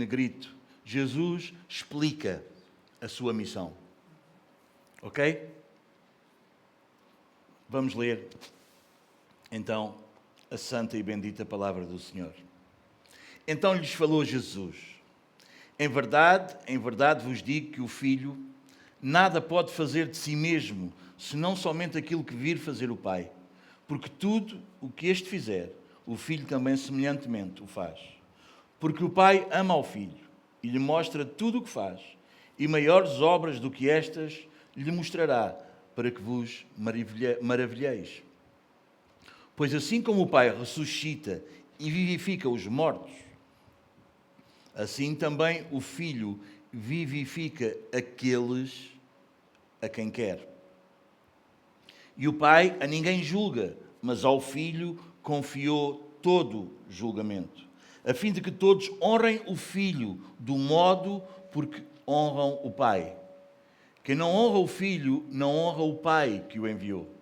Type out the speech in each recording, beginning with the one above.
negrito, Jesus explica a sua missão. Ok? Vamos ler, então, a santa e bendita palavra do Senhor. Então lhes falou Jesus: em verdade vos digo que o Filho nada pode fazer de si mesmo, senão somente aquilo que vir fazer o Pai. Porque tudo o que este fizer, o Filho também semelhantemente o faz. Porque o Pai ama ao Filho e lhe mostra tudo o que faz, e maiores obras do que estas lhe mostrará, para que vos maravilheis. Pois assim como o Pai ressuscita e vivifica os mortos, assim também o Filho vivifica aqueles a quem quer. E o Pai a ninguém julga, mas ao Filho confiou todo julgamento, a fim de que todos honrem o Filho do modo porque honram o Pai. Quem não honra o Filho, não honra o Pai que o enviou.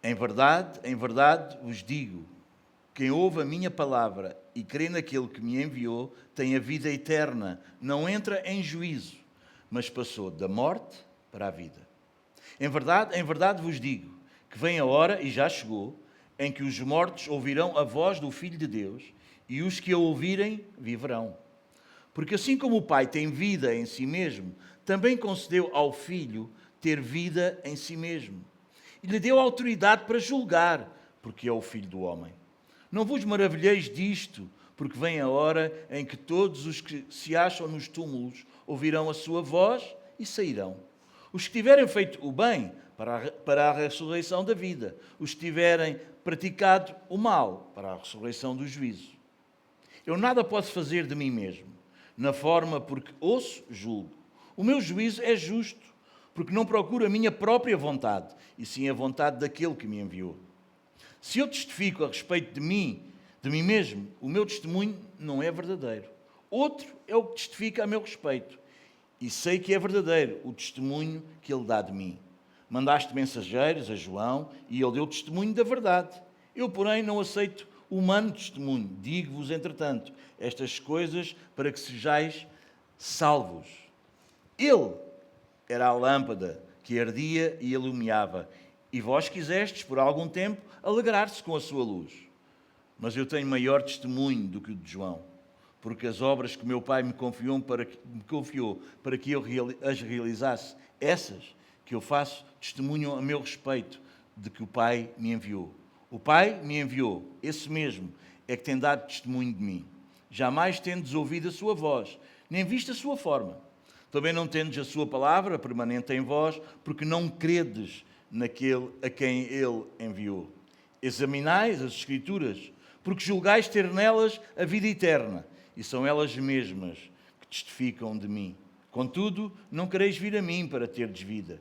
Em verdade vos digo, quem ouve a minha palavra e crê naquele que me enviou, tem a vida eterna, não entra em juízo, mas passou da morte para a vida. Em verdade vos digo, que vem a hora, e já chegou, em que os mortos ouvirão a voz do Filho de Deus, e os que a ouvirem viverão. Porque assim como o Pai tem vida em si mesmo, também concedeu ao Filho ter vida em si mesmo. E lhe deu autoridade para julgar, porque é o Filho do homem. Não vos maravilheis disto, porque vem a hora em que todos os que se acham nos túmulos ouvirão a sua voz e sairão. Os que tiverem feito o bem, para a ressurreição da vida. Os que tiverem praticado o mal, para a ressurreição do juízo. Eu nada posso fazer de mim mesmo, na forma porque ouço, julgo. O meu juízo é justo, porque não procuro a minha própria vontade, e sim a vontade daquele que me enviou. Se eu testifico a respeito de mim mesmo, o meu testemunho não é verdadeiro. Outro é o que testifica a meu respeito, e sei que é verdadeiro o testemunho que ele dá de mim. Mandaste mensageiros a João, e ele deu testemunho da verdade. Eu, porém, não aceito humano testemunho. Digo-vos, entretanto, estas coisas para que sejais salvos. Ele era a lâmpada que ardia e iluminava, e vós quisestes, por algum tempo, alegrar-se com a sua luz. Mas eu tenho maior testemunho do que o de João, porque as obras que meu Pai me confiou para que eu as realizasse, essas que eu faço, testemunham a meu respeito de que o Pai me enviou. O Pai me enviou, esse mesmo é que tem dado testemunho de mim. Jamais tendes ouvido a sua voz, nem visto a sua forma. Também não tendes a sua palavra permanente em vós, porque não credes naquele a quem ele enviou. Examinais as Escrituras, porque julgais ter nelas a vida eterna, e são elas mesmas que testificam de mim. Contudo, não quereis vir a mim para terdes vida.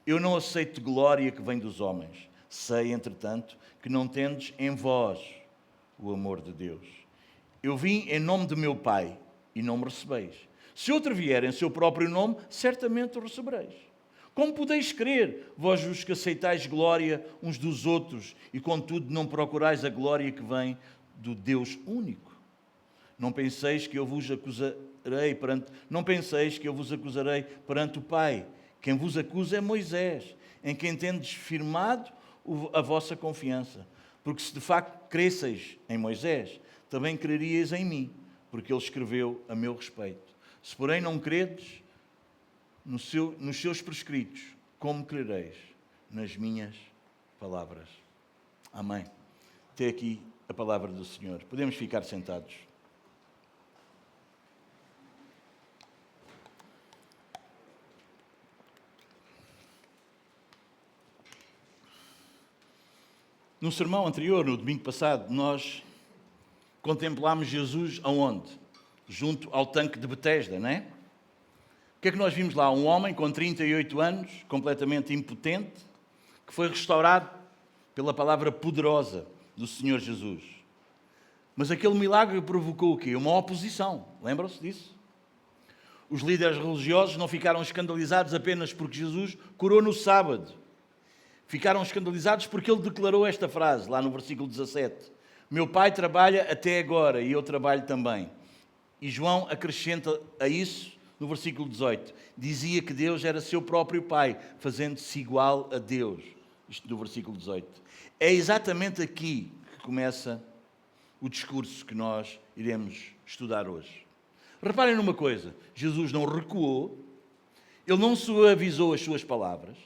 Eu não aceito glória que vem dos homens. Sei, entretanto, que não tendes em vós o amor de Deus. Eu vim em nome de meu Pai, e não me recebeis. Se outro vier em seu próprio nome, certamente o recebereis. Como podeis crer, vós os que aceitais glória uns dos outros, e contudo não procurais a glória que vem do Deus único? Não penseis que eu vos acusarei perante o Pai. Quem vos acusa é Moisés, em quem tendes firmado a vossa confiança. Porque se de facto cresseis em Moisés, também creríeis em mim, porque ele escreveu a meu respeito. Se porém não credes nos seus prescritos, como crereis nas minhas palavras? Amém. Até aqui a palavra do Senhor. Podemos ficar sentados. No sermão anterior, no domingo passado, nós contemplámos Jesus aonde? Junto ao tanque de Betesda, não é? O que é que nós vimos lá? Um homem com 38 anos, completamente impotente, que foi restaurado pela palavra poderosa do Senhor Jesus. Mas aquele milagre provocou o quê? Uma oposição. Lembram-se disso? Os líderes religiosos não ficaram escandalizados apenas porque Jesus curou no sábado. Ficaram escandalizados porque ele declarou esta frase, lá no versículo 17. Meu Pai trabalha até agora e eu trabalho também. E João acrescenta a isso no versículo 18. Dizia que Deus era seu próprio Pai, fazendo-se igual a Deus. Isto do versículo 18. É exatamente aqui que começa o discurso que nós iremos estudar hoje. Reparem numa coisa, Jesus não recuou, ele não suavizou as suas palavras,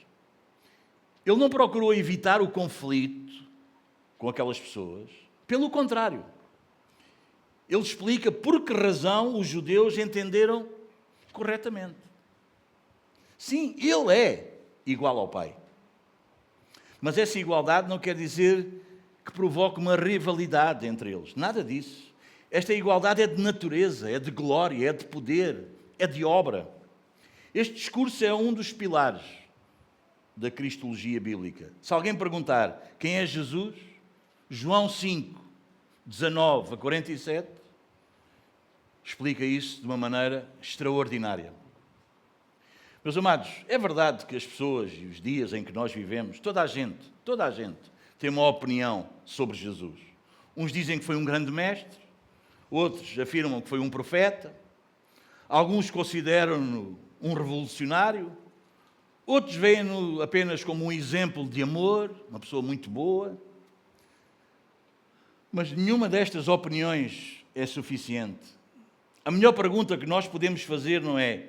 ele não procurou evitar o conflito com aquelas pessoas, pelo contrário, ele explica por que razão os judeus entenderam corretamente. Sim, ele é igual ao Pai, mas essa igualdade não quer dizer que provoque uma rivalidade entre eles, nada disso. Esta igualdade é de natureza, é de glória, é de poder, é de obra. Este discurso é um dos pilares da cristologia bíblica. Se alguém perguntar quem é Jesus, João 5, 19 a 47, explica isso de uma maneira extraordinária. Meus amados, é verdade que as pessoas e os dias em que nós vivemos, toda a gente tem uma opinião sobre Jesus. Uns dizem que foi um grande mestre, outros afirmam que foi um profeta, alguns consideram-no um revolucionário, outros veem-no apenas como um exemplo de amor, uma pessoa muito boa. Mas nenhuma destas opiniões é suficiente. A melhor pergunta que nós podemos fazer não é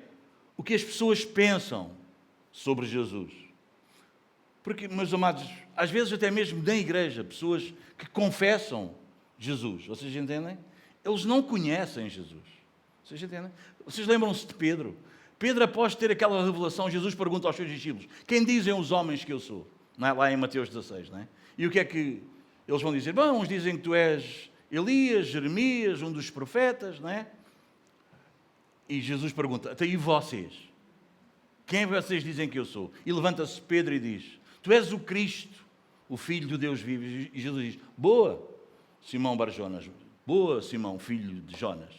o que as pessoas pensam sobre Jesus. Porque, meus amados, às vezes até mesmo na igreja, pessoas que confessam Jesus, vocês entendem? Eles não conhecem Jesus. Vocês entendem? Vocês lembram-se de Pedro? Pedro, após ter aquela revelação, Jesus pergunta aos seus discípulos: quem dizem os homens que eu sou? Não é? Lá em Mateus 16, não é? E o que é que eles vão dizer? Bom, uns dizem que tu és Elias, Jeremias, um dos profetas, não é? E Jesus pergunta: até e vocês? Quem vocês dizem que eu sou? E levanta-se Pedro e diz: tu és o Cristo, o Filho do Deus vivo. E Jesus diz: boa, Simão Barjonas. Boa, Simão, filho de Jonas.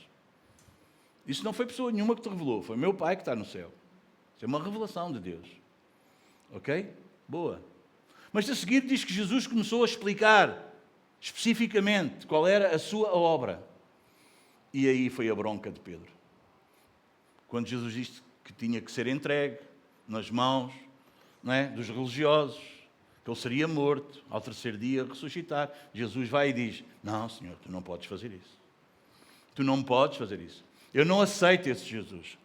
Isso não foi pessoa nenhuma que te revelou, foi meu Pai que está no céu. Isso é uma revelação de Deus. Ok? Boa. Mas a seguir diz que Jesus começou a explicar especificamente qual era a sua obra. E aí foi a bronca de Pedro. Quando Jesus disse que tinha que ser entregue nas mãos, não é, dos religiosos, que ele seria morto, ao terceiro dia ressuscitar. Jesus vai e diz: não, Senhor, tu não podes fazer isso. Tu não podes fazer isso. Eu não aceito esse Jesus.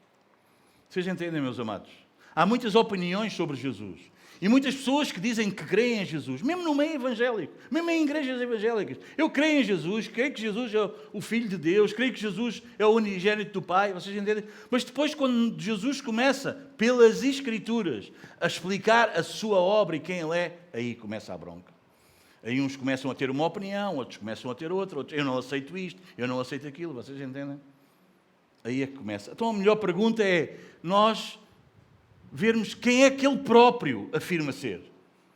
Vocês entendem, meus amados? Há muitas opiniões sobre Jesus. E muitas pessoas que dizem que creem em Jesus, mesmo no meio evangélico, mesmo em igrejas evangélicas. Eu creio em Jesus, creio que Jesus é o Filho de Deus, creio que Jesus é o unigênito do Pai, vocês entendem? Mas depois, quando Jesus começa, pelas Escrituras, a explicar a sua obra e quem Ele é, aí começa a bronca. Aí uns começam a ter uma opinião, outros começam a ter outra, outros, eu não aceito isto, eu não aceito aquilo, vocês entendem? Aí é que começa. Então a melhor pergunta é nós vermos quem é que Ele próprio afirma ser.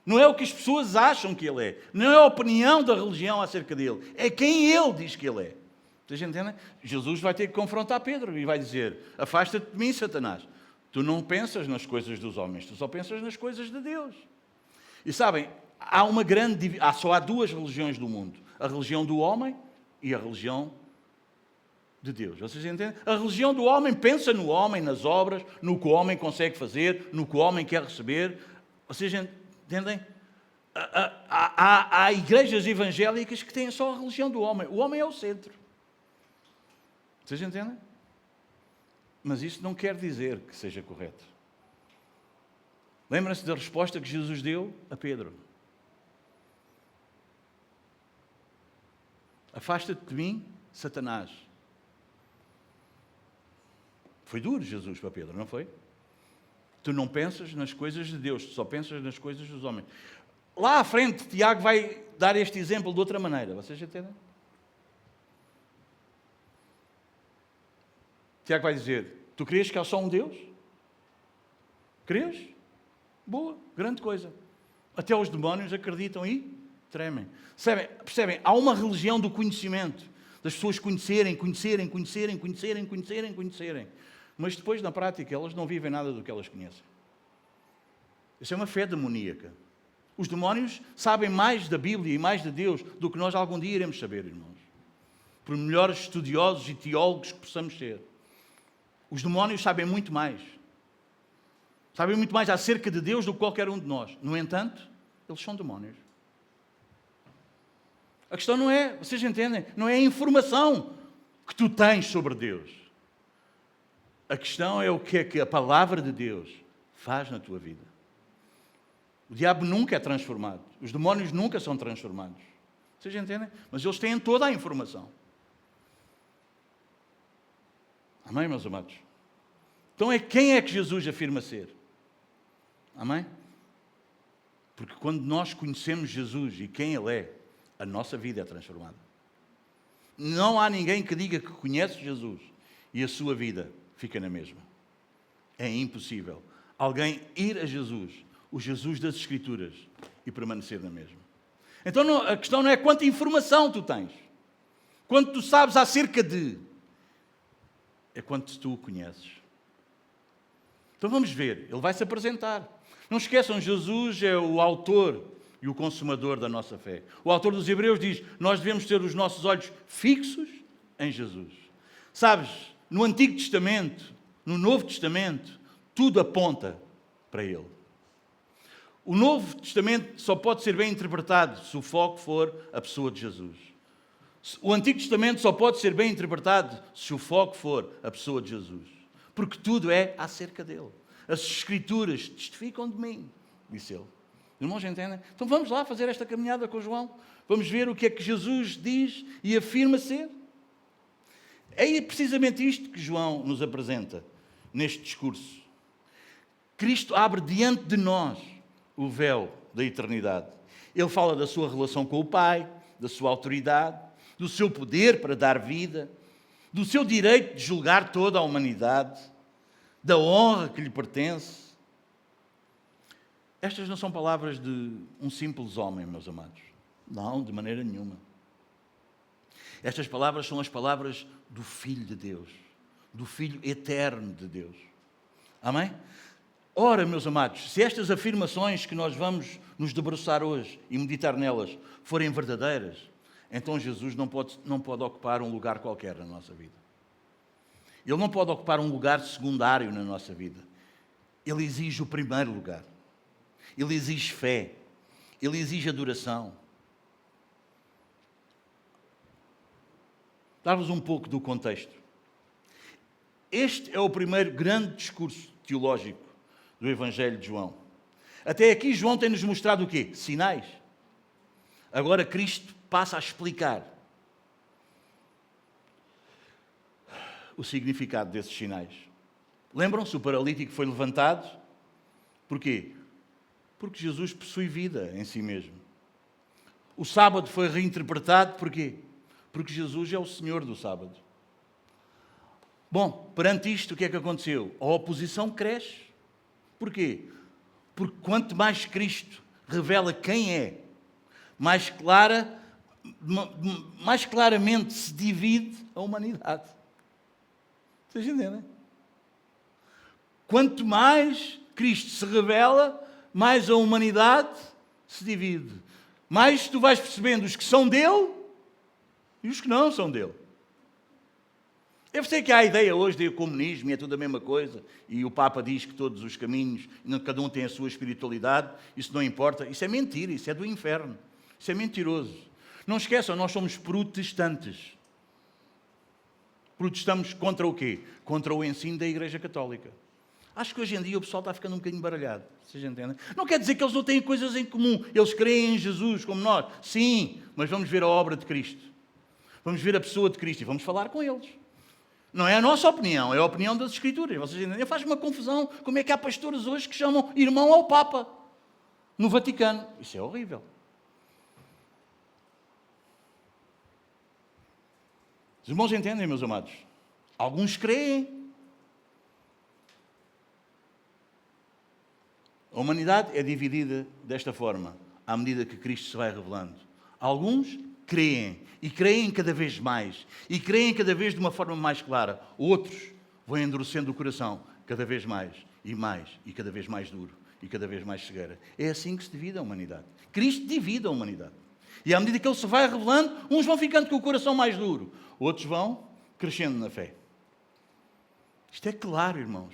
Não é o que as pessoas acham que Ele é, não é a opinião da religião acerca dele, é quem Ele diz que Ele é. Vocês entendem? Jesus vai ter que confrontar Pedro e vai dizer: afasta-te de mim, Satanás. Tu não pensas nas coisas dos homens, tu só pensas nas coisas de Deus. E sabem, só há duas religiões do mundo: a religião do homem e a religião de Deus. Vocês entendem? A religião do homem pensa no homem, nas obras, no que o homem consegue fazer, no que o homem quer receber. Vocês entendem? Há igrejas evangélicas que têm só a religião do homem. O homem é o centro. Vocês entendem? Mas isso não quer dizer que seja correto. Lembram-se da resposta que Jesus deu a Pedro: afasta-te de mim, Satanás. Foi duro Jesus para Pedro, não foi? Tu não pensas nas coisas de Deus, tu só pensas nas coisas dos homens. Lá à frente, Tiago vai dar este exemplo de outra maneira. Vocês entendem? Tiago vai dizer: tu crês que há só um Deus? Crês? Boa, grande coisa. Até os demónios acreditam e tremem. Percebem? Há uma religião do conhecimento. Das pessoas conhecerem. Mas depois, na prática, elas não vivem nada do que elas conhecem. Isso é uma fé demoníaca. Os demónios sabem mais da Bíblia e mais de Deus do que nós algum dia iremos saber, irmãos. por melhores estudiosos e teólogos que possamos ser. Os demónios sabem muito mais. Sabem muito mais acerca de Deus do que qualquer um de nós. No entanto, eles são demónios. A questão não é, vocês entendem, não é a informação que tu tens sobre Deus. A questão é o que é que a palavra de Deus faz na tua vida. O diabo nunca é transformado. Os demónios nunca são transformados. Vocês entendem? Mas eles têm toda a informação. Amém, meus amados? Então quem é que Jesus afirma ser? Amém? Porque quando nós conhecemos Jesus e quem Ele é, a nossa vida é transformada. Não há ninguém que diga que conhece Jesus e a sua vida fica na mesma. É impossível alguém ir a Jesus, o Jesus das Escrituras, e permanecer na mesma. Então a questão não é quanta informação tu tens, quanto tu sabes acerca de, é quanto tu o conheces. Então vamos ver, Ele vai se apresentar. Não esqueçam, Jesus é o autor e o consumador da nossa fé. O autor dos Hebreus diz, nós devemos ter os nossos olhos fixos em Jesus. Sabes, no Antigo Testamento, no Novo Testamento, tudo aponta para Ele. O Novo Testamento só pode ser bem interpretado se o foco for a pessoa de Jesus. O Antigo Testamento só pode ser bem interpretado se o foco for a pessoa de Jesus. Porque tudo é acerca dele. As Escrituras testificam de mim, disse ele. Irmãos, entendem? Então vamos lá fazer esta caminhada com João. Vamos ver o que é que Jesus diz e afirma ser. É precisamente isto que João nos apresenta neste discurso. Cristo abre diante de nós o véu da eternidade. Ele fala da sua relação com o Pai, da sua autoridade, do seu poder para dar vida, do seu direito de julgar toda a humanidade, da honra que lhe pertence. Estas não são palavras de um simples homem, meus amados. Não, de maneira nenhuma. Estas palavras são as palavras do Filho de Deus, do Filho eterno de Deus. Amém? Ora, meus amados, se estas afirmações que nós vamos nos debruçar hoje e meditar nelas forem verdadeiras, então Jesus não pode ocupar um lugar qualquer na nossa vida. Ele não pode ocupar um lugar secundário na nossa vida. Ele exige o primeiro lugar. Ele exige fé. Ele exige adoração. Dar-vos um pouco do contexto. Este é o primeiro grande discurso teológico do Evangelho de João. Até aqui João tem-nos mostrado o quê? Sinais. Agora Cristo passa a explicar o significado desses sinais. Lembram-se? O paralítico foi levantado. Porquê? Porque Jesus possui vida em si mesmo. O sábado foi reinterpretado. Porquê? Porque Jesus é o Senhor do sábado. Bom, perante isto, o que é que aconteceu? A oposição cresce. Porquê? Porque quanto mais Cristo revela quem é, mais claramente se divide a humanidade. Vocês entendem? Quanto mais Cristo se revela, mais a humanidade se divide. Mais tu vais percebendo os que são dele e os que não são dele. Eu sei que há a ideia hoje de comunismo e é tudo a mesma coisa, e o Papa diz que todos os caminhos, cada um tem a sua espiritualidade, isso não importa. Isso é mentira, isso é do inferno. Isso é mentiroso. Não esqueçam, nós somos protestantes. Protestamos contra o quê? Contra o ensino da Igreja Católica. Acho que hoje em dia o pessoal está ficando um bocadinho baralhado. Vocês entendem? Não quer dizer que eles não têm coisas em comum. Eles creem em Jesus como nós. Sim, mas vamos ver a obra de Cristo. Vamos ver a pessoa de Cristo e vamos falar com eles. Não é a nossa opinião, é a opinião das Escrituras. Vocês entendem? Faz uma confusão. Como é que há pastores hoje que chamam irmão ao Papa no Vaticano? Isso é horrível. Os irmãos entendem, meus amados? Alguns creem. A humanidade é dividida desta forma, à medida que Cristo se vai revelando. Alguns creem, e creem cada vez mais, e creem cada vez de uma forma mais clara. Outros vão endurecendo o coração cada vez mais, e cada vez mais duro, e cada vez mais cegueira. É assim que se divide a humanidade. Cristo divide a humanidade. E à medida que ele se vai revelando, uns vão ficando com o coração mais duro, outros vão crescendo na fé. Isto é claro, irmãos.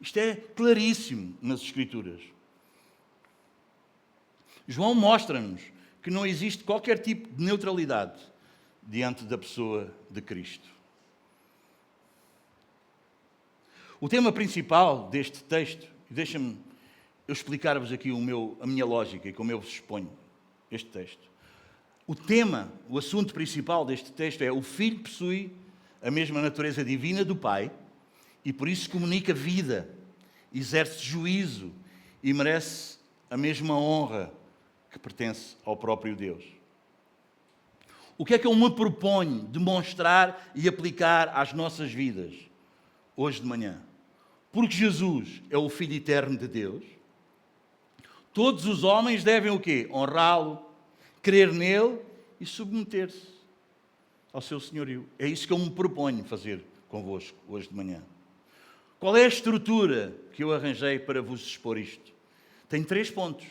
Isto é claríssimo nas Escrituras. João mostra-nos que não existe qualquer tipo de neutralidade diante da pessoa de Cristo. O tema principal deste texto, deixa-me eu explicar-vos aqui a minha lógica e como eu vos exponho este texto. O tema, o assunto principal deste texto é: o Filho possui a mesma natureza divina do Pai e por isso comunica vida, exerce juízo e merece a mesma honra que pertence ao próprio Deus. O que é que eu me proponho demonstrar e aplicar às nossas vidas hoje de manhã? Porque Jesus é o Filho eterno de Deus, todos os homens devem o quê? Honrá-lo, crer nele e submeter-se ao seu senhorio. É isso que eu me proponho fazer convosco hoje de manhã. Qual é a estrutura que eu arranjei para vos expor isto? Tem 3 pontos.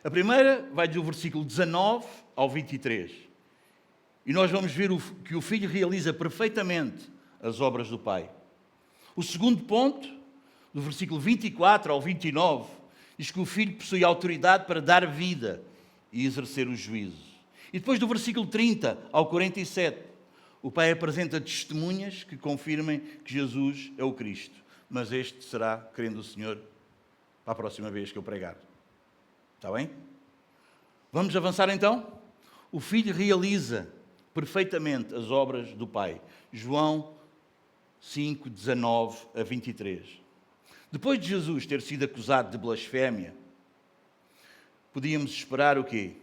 A primeira vai do versículo 19 ao 23. E nós vamos ver que o Filho realiza perfeitamente as obras do Pai. O segundo ponto, do versículo 24 ao 29, diz que o Filho possui autoridade para dar vida e exercer o juízo. E depois do versículo 30 ao 47, o Pai apresenta testemunhas que confirmem que Jesus é o Cristo. Mas este será, querendo o Senhor, para a próxima vez que eu pregar. Está bem? Vamos avançar então? O Filho realiza perfeitamente as obras do Pai. João 5, 19 a 23. Depois de Jesus ter sido acusado de blasfémia, podíamos esperar o quê?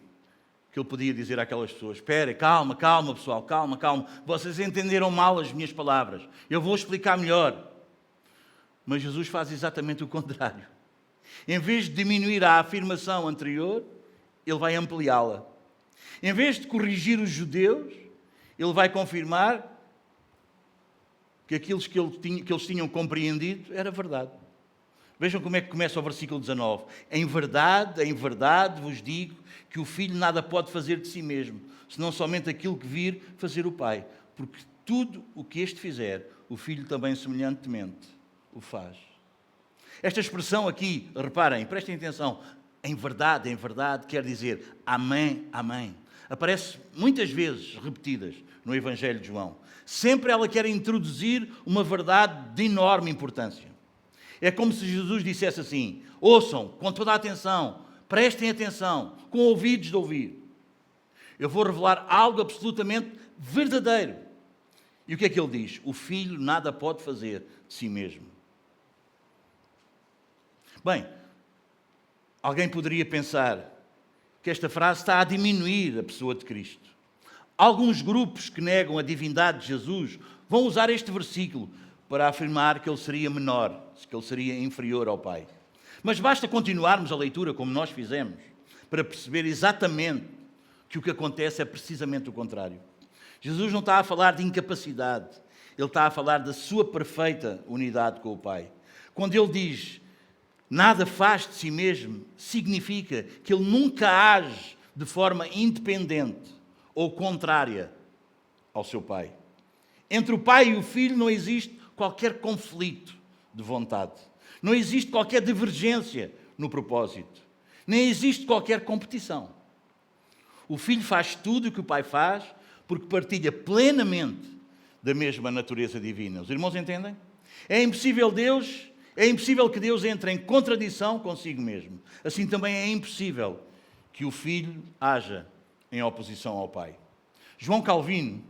Que ele podia dizer àquelas pessoas: espera, calma, pessoal, calma. Vocês entenderam mal as minhas palavras. Eu vou explicar melhor. Mas Jesus faz exatamente o contrário. Em vez de diminuir a afirmação anterior, ele vai ampliá-la. Em vez de corrigir os judeus, ele vai confirmar que aquilo que eles tinham compreendido era verdade. Vejam como é que começa o versículo 19. Em verdade vos digo que o Filho nada pode fazer de si mesmo, senão somente aquilo que vir fazer o Pai. Porque tudo o que este fizer, o Filho também semelhantemente o faz. Esta expressão aqui, reparem, prestem atenção, em verdade, quer dizer amém. Aparece muitas vezes repetidas no Evangelho de João. Sempre ela quer introduzir uma verdade de enorme importância. É como se Jesus dissesse assim: ouçam com toda a atenção, prestem atenção, com ouvidos de ouvir. Eu vou revelar algo absolutamente verdadeiro. E o que é que ele diz? O Filho nada pode fazer de si mesmo. Bem, alguém poderia pensar que esta frase está a diminuir a pessoa de Cristo. Alguns grupos que negam a divindade de Jesus vão usar este versículo para afirmar que ele seria menor, que ele seria inferior ao Pai. Mas basta continuarmos a leitura como nós fizemos para perceber exatamente que o que acontece é precisamente o contrário. Jesus não está a falar de incapacidade, ele está a falar da sua perfeita unidade com o Pai. Quando ele diz nada faz de si mesmo, significa que ele nunca age de forma independente ou contrária ao seu Pai. Entre o Pai e o Filho não existe qualquer conflito de vontade. Não existe qualquer divergência no propósito. Nem existe qualquer competição. O Filho faz tudo o que o Pai faz porque partilha plenamente da mesma natureza divina. Os irmãos entendem? É impossível que Deus entre em contradição consigo mesmo. Assim também é impossível que o Filho haja em oposição ao Pai. João Calvino,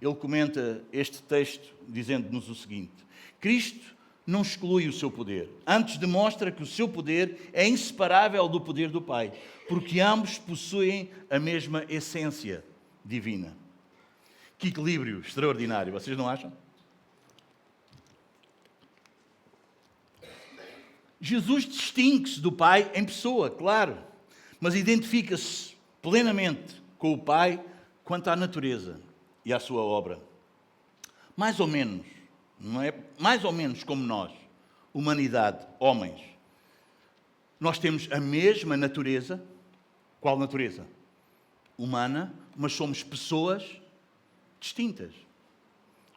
ele comenta este texto dizendo-nos o seguinte: Cristo não exclui o seu poder, antes demonstra que o seu poder é inseparável do poder do Pai, porque ambos possuem a mesma essência divina. Que equilíbrio extraordinário, vocês não acham? Jesus distingue-se do Pai em pessoa, claro, mas identifica-se plenamente com o Pai quanto à natureza e à sua obra. Mais ou menos, não é? Mais ou menos como nós, humanidade, homens. Nós temos a mesma natureza. Qual natureza? humana, mas somos pessoas distintas.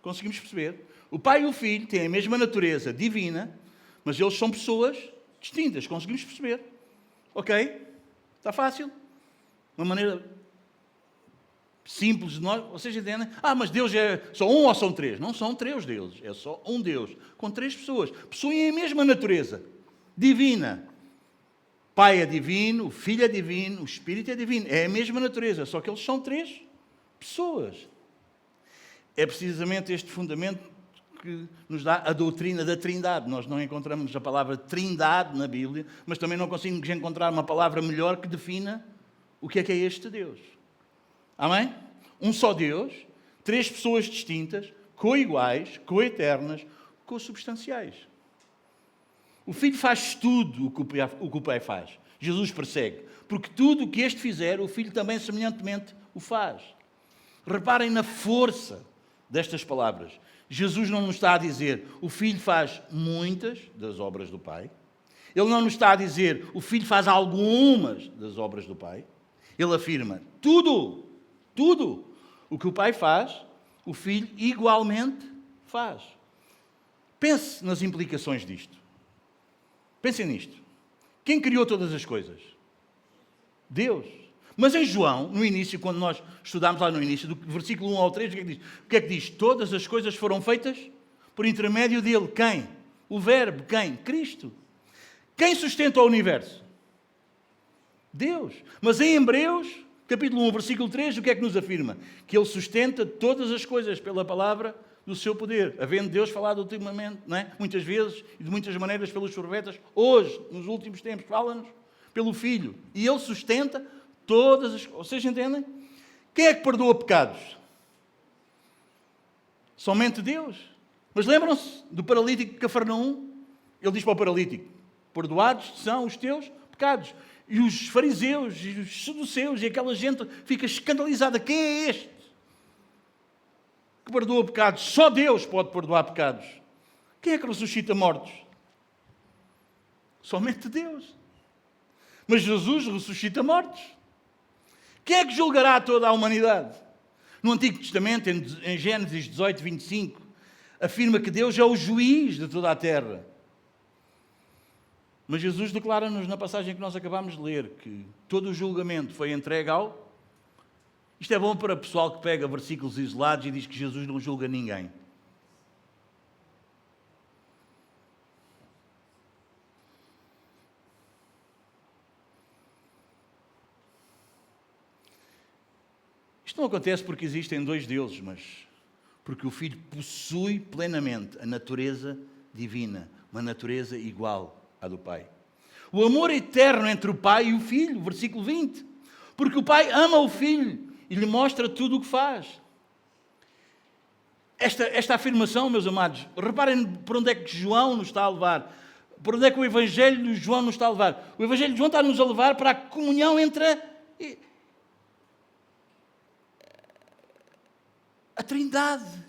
Conseguimos perceber? O Pai e o Filho têm a mesma natureza divina, mas eles são pessoas distintas. Conseguimos perceber? Ok? Está fácil? Uma maneira simples de nós. Vocês entendem? Mas Deus é só um ou são três? Não são três deuses. É só um Deus. Com três pessoas. Possuem a mesma natureza divina. Pai é divino, o Filho é divino, o Espírito é divino. É a mesma natureza, só que eles são três pessoas. É precisamente este fundamento que nos dá a doutrina da Trindade. Nós não encontramos a palavra Trindade na Bíblia, mas também não conseguimos encontrar uma palavra melhor que defina o que é este Deus. Amém? Um só Deus, três pessoas distintas, co-iguais, co-eternas, co-substanciais. O Filho faz tudo o que o Pai faz. Jesus persegue. Porque tudo o que este fizer, o Filho também semelhantemente o faz. Reparem na força destas palavras. Jesus não nos está a dizer o Filho faz muitas das obras do Pai. Ele não nos está a dizer o Filho faz algumas das obras do Pai. Ele afirma tudo o que o Pai faz, o Filho igualmente faz. Pense nas implicações disto. Pensem nisto. Quem criou todas as coisas? Deus. Mas em João, no início, quando nós estudámos lá no início, do versículo 1 ao 3, o que é que diz? O que é que diz? Todas as coisas foram feitas por intermédio dele. Quem? O Verbo. Quem? Cristo. Quem sustenta o universo? Deus. Mas em Hebreus, capítulo 1, versículo 3, o que é que nos afirma? Que ele sustenta todas as coisas pela palavra do seu poder, havendo Deus falado ultimamente, não é? Muitas vezes e de muitas maneiras pelos profetas, hoje, nos últimos tempos, fala-nos pelo Filho. E Ele sustenta todas as coisas. Vocês entendem? Quem é que perdoa pecados? Somente Deus. Mas lembram-se do paralítico de Cafarnaum? Ele diz para o paralítico, perdoados são os teus pecados. E os fariseus e os saduceus e aquela gente fica escandalizada. Quem é este que perdoa pecados? Só Deus pode perdoar pecados. Quem é que ressuscita mortos? Somente Deus. Mas Jesus ressuscita mortos. Quem é que julgará toda a humanidade? No Antigo Testamento, em Gênesis 18, 25, afirma que Deus é o juiz de toda a terra. Mas Jesus declara-nos na passagem que nós acabámos de ler que todo o julgamento foi entregue ao... Isto é bom para o pessoal que pega versículos isolados e diz que Jesus não julga ninguém. Isto não acontece porque existem dois deuses, mas porque o Filho possui plenamente a natureza divina, uma natureza igual à do Pai. O amor eterno entre o Pai e o Filho, versículo 20. Porque o Pai ama o Filho e lhe mostra tudo o que faz. Esta afirmação, meus amados, reparem por onde é que João nos está a levar. Por onde é que o Evangelho de João nos está a levar. O Evangelho de João está-nos a levar para a comunhão entre a Trindade.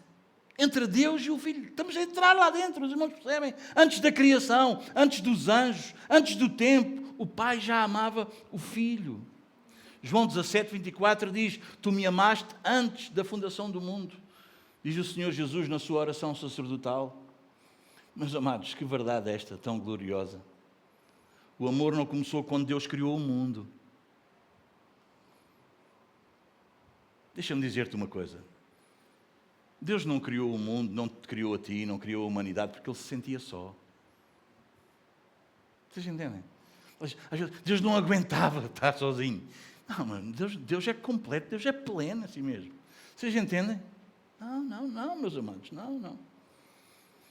Entre Deus e o Filho. Estamos a entrar lá dentro, os irmãos percebem? Antes da criação, antes dos anjos, antes do tempo, o Pai já amava o Filho. João 17, 24 diz, tu me amaste antes da fundação do mundo. Diz o Senhor Jesus na sua oração sacerdotal. Meus amados, que verdade esta, tão gloriosa. O amor não começou quando Deus criou o mundo. Deixa-me dizer-te uma coisa. Deus não criou o mundo, não te criou a ti, não criou a humanidade, porque Ele se sentia só. Vocês entendem? Deus não aguentava estar sozinho. Não, mano, Deus é completo, Deus é pleno assim mesmo. Vocês entendem? Não, meus amados, não.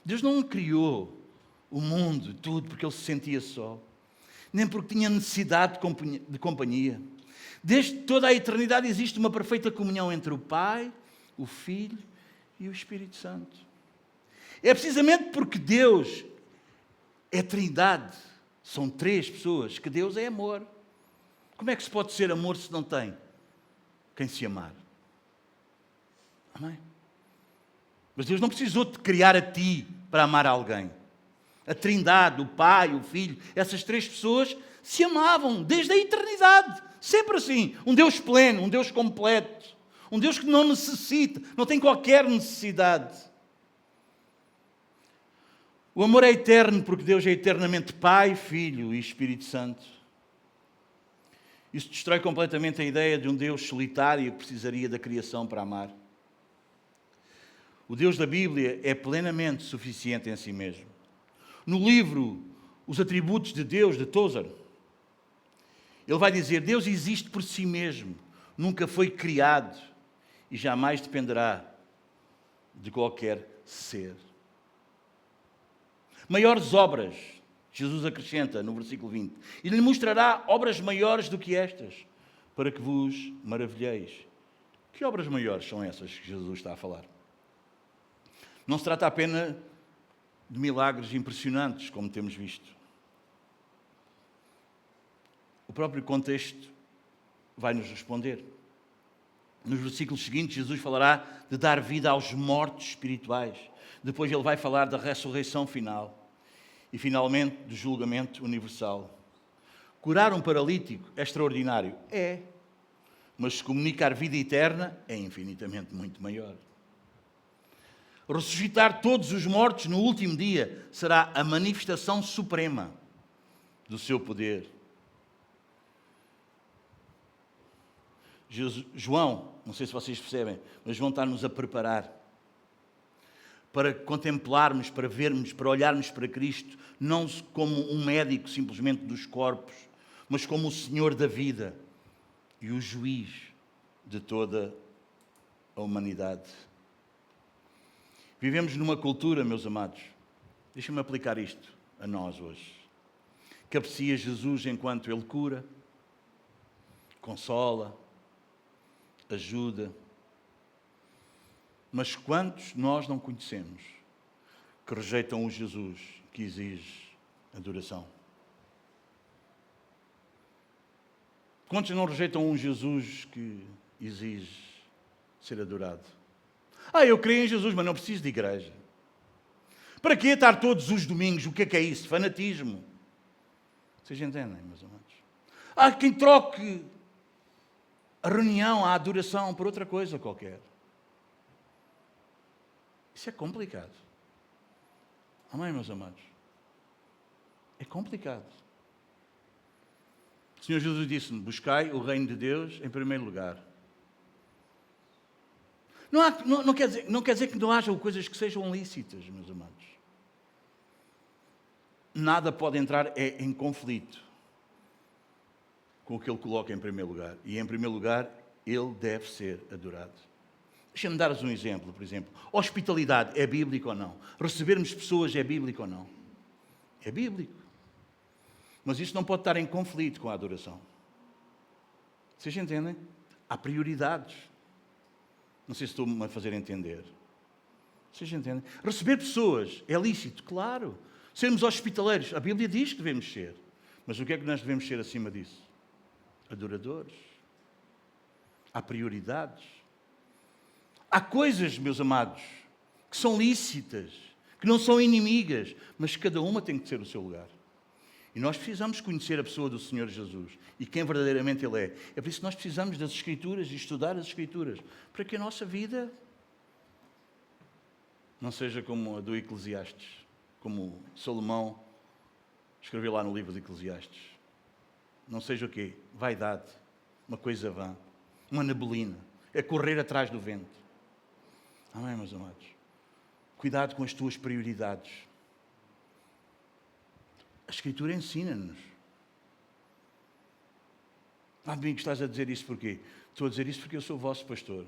Deus não criou o mundo, tudo, porque Ele se sentia só. Nem porque tinha necessidade de companhia. Desde toda a eternidade existe uma perfeita comunhão entre o Pai, o Filho e o Espírito Santo. É precisamente porque Deus é Trindade, são três pessoas, que Deus é amor. Como é que se pode ser amor se não tem quem se amar? Amém? Mas Deus não precisou de criar a ti para amar alguém. A Trindade, o Pai, o Filho, essas três pessoas se amavam desde a eternidade. Sempre assim. Um Deus pleno, um Deus completo. Um Deus que não necessita, não tem qualquer necessidade. O amor é eterno porque Deus é eternamente Pai, Filho e Espírito Santo. Isso destrói completamente a ideia de um Deus solitário que precisaria da criação para amar. O Deus da Bíblia é plenamente suficiente em si mesmo. No livro Os Atributos de Deus, de Tozer, ele vai dizer: Deus existe por si mesmo, nunca foi criado e jamais dependerá de qualquer ser. Maiores obras, Jesus acrescenta no versículo 20, e lhe mostrará obras maiores do que estas, para que vos maravilheis. Que obras maiores são essas que Jesus está a falar? Não se trata apenas de milagres impressionantes, como temos visto. O próprio contexto vai nos responder. Nos versículos seguintes, Jesus falará de dar vida aos mortos espirituais. Depois ele vai falar da ressurreição final. E finalmente do julgamento universal. Curar um paralítico é extraordinário? É. Mas comunicar vida eterna é infinitamente muito maior. Ressuscitar todos os mortos no último dia será a manifestação suprema do seu poder. João, não sei se vocês percebem, mas João está-nos a preparar para contemplarmos, para vermos, para olharmos para Cristo, não como um médico simplesmente dos corpos, mas como o Senhor da vida e o juiz de toda a humanidade. Vivemos numa cultura, meus amados, deixem-me aplicar isto a nós hoje, que aprecia Jesus enquanto Ele cura, consola, ajuda. Mas quantos nós não conhecemos que rejeitam o Jesus que exige adoração? Quantos não rejeitam um Jesus que exige ser adorado? Eu creio em Jesus, mas não preciso de igreja. Para que estar todos os domingos? O que é isso? Fanatismo. Vocês entendem, meus amados? Há quem troque a reunião, a adoração, por outra coisa qualquer. Isso é complicado. Amém, meus amados? É complicado. O Senhor Jesus disse-me: buscai o reino de Deus em primeiro lugar. Não quer dizer que não haja coisas que sejam lícitas, meus amados. Nada pode entrar em conflito com o que Ele coloca em primeiro lugar. E em primeiro lugar, Ele deve ser adorado. Deixa-me dar-vos um exemplo, por exemplo. Hospitalidade é bíblico ou não? Recebermos pessoas é bíblico ou não? É bíblico. Mas isso não pode estar em conflito com a adoração. Vocês entendem? Há prioridades. Não sei se estou-me a fazer entender. Vocês entendem? Receber pessoas é lícito, claro. Sermos hospitaleiros, a Bíblia diz que devemos ser. Mas o que é que nós devemos ser acima disso? Adoradores. Há prioridades. Há coisas, meus amados, que são lícitas, que não são inimigas, mas cada uma tem que ter o seu lugar. E nós precisamos conhecer a pessoa do Senhor Jesus e quem verdadeiramente Ele é. É por isso que nós precisamos das Escrituras e estudar as Escrituras, para que a nossa vida não seja como a do Eclesiastes, como Salomão escreveu lá no livro de Eclesiastes. Não seja o quê? Vaidade, uma coisa vã, uma neblina, é correr atrás do vento. Amém, meus amados? Cuidado com as tuas prioridades. A Escritura ensina-nos. Domingo, estás a dizer isso porquê? Estou a dizer isso porque eu sou vosso pastor.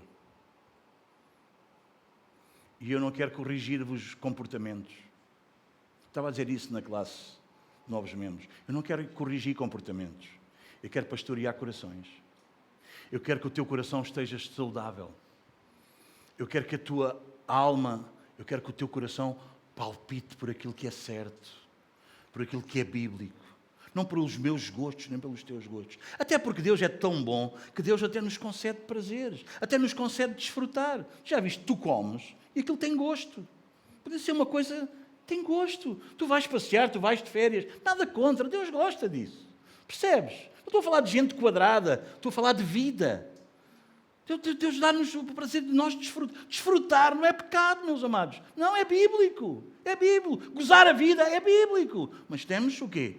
E eu não quero corrigir-vos comportamentos. Estava a dizer isso na classe de novos membros. Eu não quero corrigir comportamentos. Eu quero pastorear corações. Eu quero que o teu coração esteja saudável. Eu quero que a tua alma, eu quero que o teu coração palpite por aquilo que é certo, por aquilo que é bíblico. Não pelos meus gostos, nem pelos teus gostos. Até porque Deus é tão bom que Deus até nos concede prazeres, até nos concede desfrutar. Já viste, tu comes e aquilo tem gosto. Pode ser uma coisa, tem gosto. Tu vais passear, tu vais de férias, nada contra, Deus gosta disso. Percebes? Não estou a falar de gente quadrada, estou a falar de vida. Deus dá-nos o prazer de nós desfrutar. Não é pecado, meus amados. Não, é bíblico. É bíblico. Gozar a vida é bíblico. Mas temos o quê?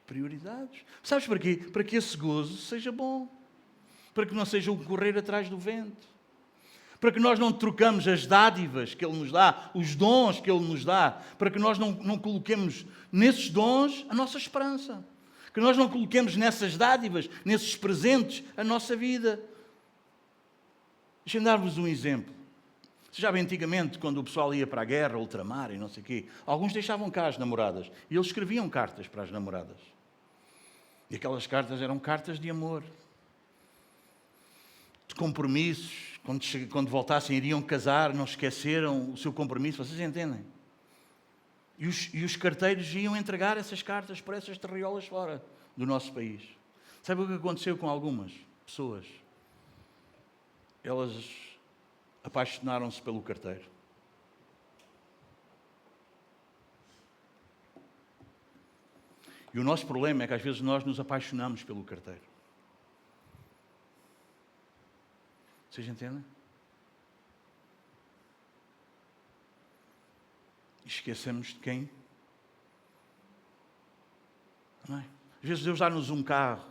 Prioridades. Sabes para quê? Para que esse gozo seja bom. Para que não seja o correr atrás do vento. Para que nós não trocamos as dádivas que Ele nos dá, os dons que Ele nos dá. Para que nós não coloquemos nesses dons a nossa esperança. Que nós não coloquemos nessas dádivas, nesses presentes, a nossa vida. Deixem-me dar-vos um exemplo. Você já vê antigamente, quando o pessoal ia para a guerra, ultramar e não sei o quê, alguns deixavam cá as namoradas e eles escreviam cartas para as namoradas. E aquelas cartas eram cartas de amor, de compromissos. Quando voltassem, iriam casar, não esqueceram o seu compromisso. Vocês entendem? E os carteiros iam entregar essas cartas por essas terriolas fora do nosso país. Sabe o que aconteceu com algumas pessoas? Elas apaixonaram-se pelo carteiro. E o nosso problema é que às vezes nós nos apaixonamos pelo carteiro. Vocês entendem? Esquecemos de quem? Não é? Às vezes Deus dá-nos um carro,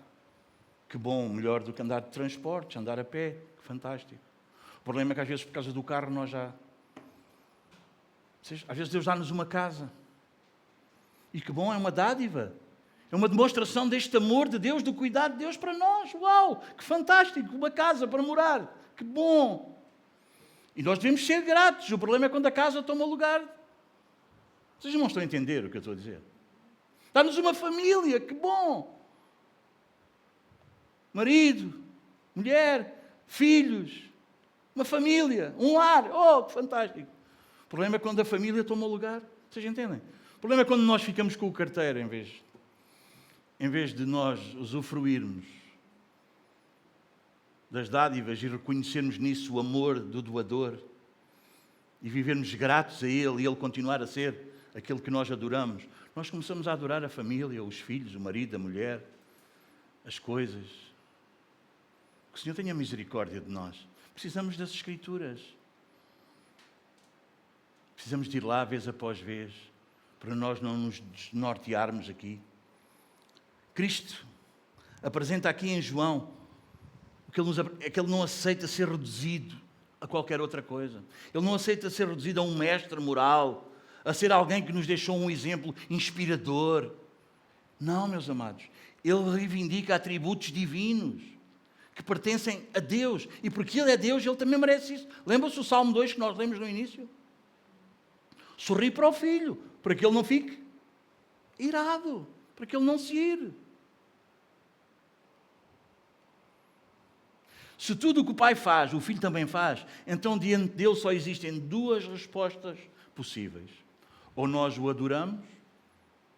que bom, melhor do que andar de transportes, andar a pé, que fantástico. O problema é que às vezes por causa do carro nós já... Às vezes Deus dá-nos uma casa. E que bom, é uma dádiva. É uma demonstração deste amor de Deus, do cuidado de Deus para nós. Uau, que fantástico, uma casa para morar. Que bom. E nós devemos ser gratos. O problema é quando a casa toma lugar. Vocês não estão a entender o que eu estou a dizer? Dá-nos uma família, que bom! Marido, mulher, filhos, uma família, um lar, oh, que fantástico! O problema é quando a família toma lugar. Vocês entendem? O problema é quando nós ficamos com o carteiro em vez de nós usufruirmos das dádivas e reconhecermos nisso o amor do doador e vivermos gratos a Ele e Ele continuar a ser aquele que nós adoramos, nós começamos a adorar a família, os filhos, o marido, a mulher, as coisas. Que o Senhor tenha misericórdia de nós. Precisamos das Escrituras. Precisamos de ir lá vez após vez, para nós não nos desnortearmos aqui. Cristo apresenta aqui em João que Ele não aceita ser reduzido a qualquer outra coisa. Ele não aceita ser reduzido a um mestre moral, a ser alguém que nos deixou um exemplo inspirador. Não, meus amados. Ele reivindica atributos divinos que pertencem a Deus. E porque Ele é Deus, Ele também merece isso. Lembra-se o Salmo 2 que nós lemos no início? Sorri para o filho, para que ele não fique irado, para que ele não se ire. Se tudo o que o pai faz, o filho também faz, então diante dele só existem duas respostas possíveis. Ou nós o adoramos,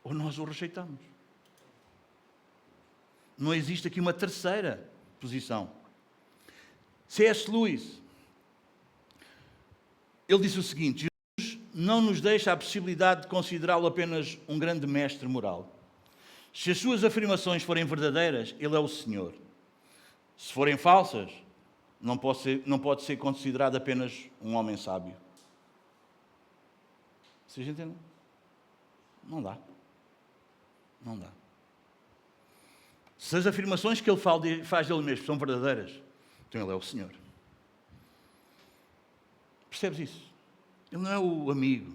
ou nós o rejeitamos. Não existe aqui uma terceira posição. C.S. Lewis, ele disse o seguinte: Jesus não nos deixa a possibilidade de considerá-lo apenas um grande mestre moral. Se as suas afirmações forem verdadeiras, ele é o Senhor. Se forem falsas, não pode ser considerado apenas um homem sábio. Vocês entendem? Não dá. Não dá. Se as afirmações que ele faz dele mesmo são verdadeiras, então ele é o Senhor. Percebes isso? Ele não é o amigo.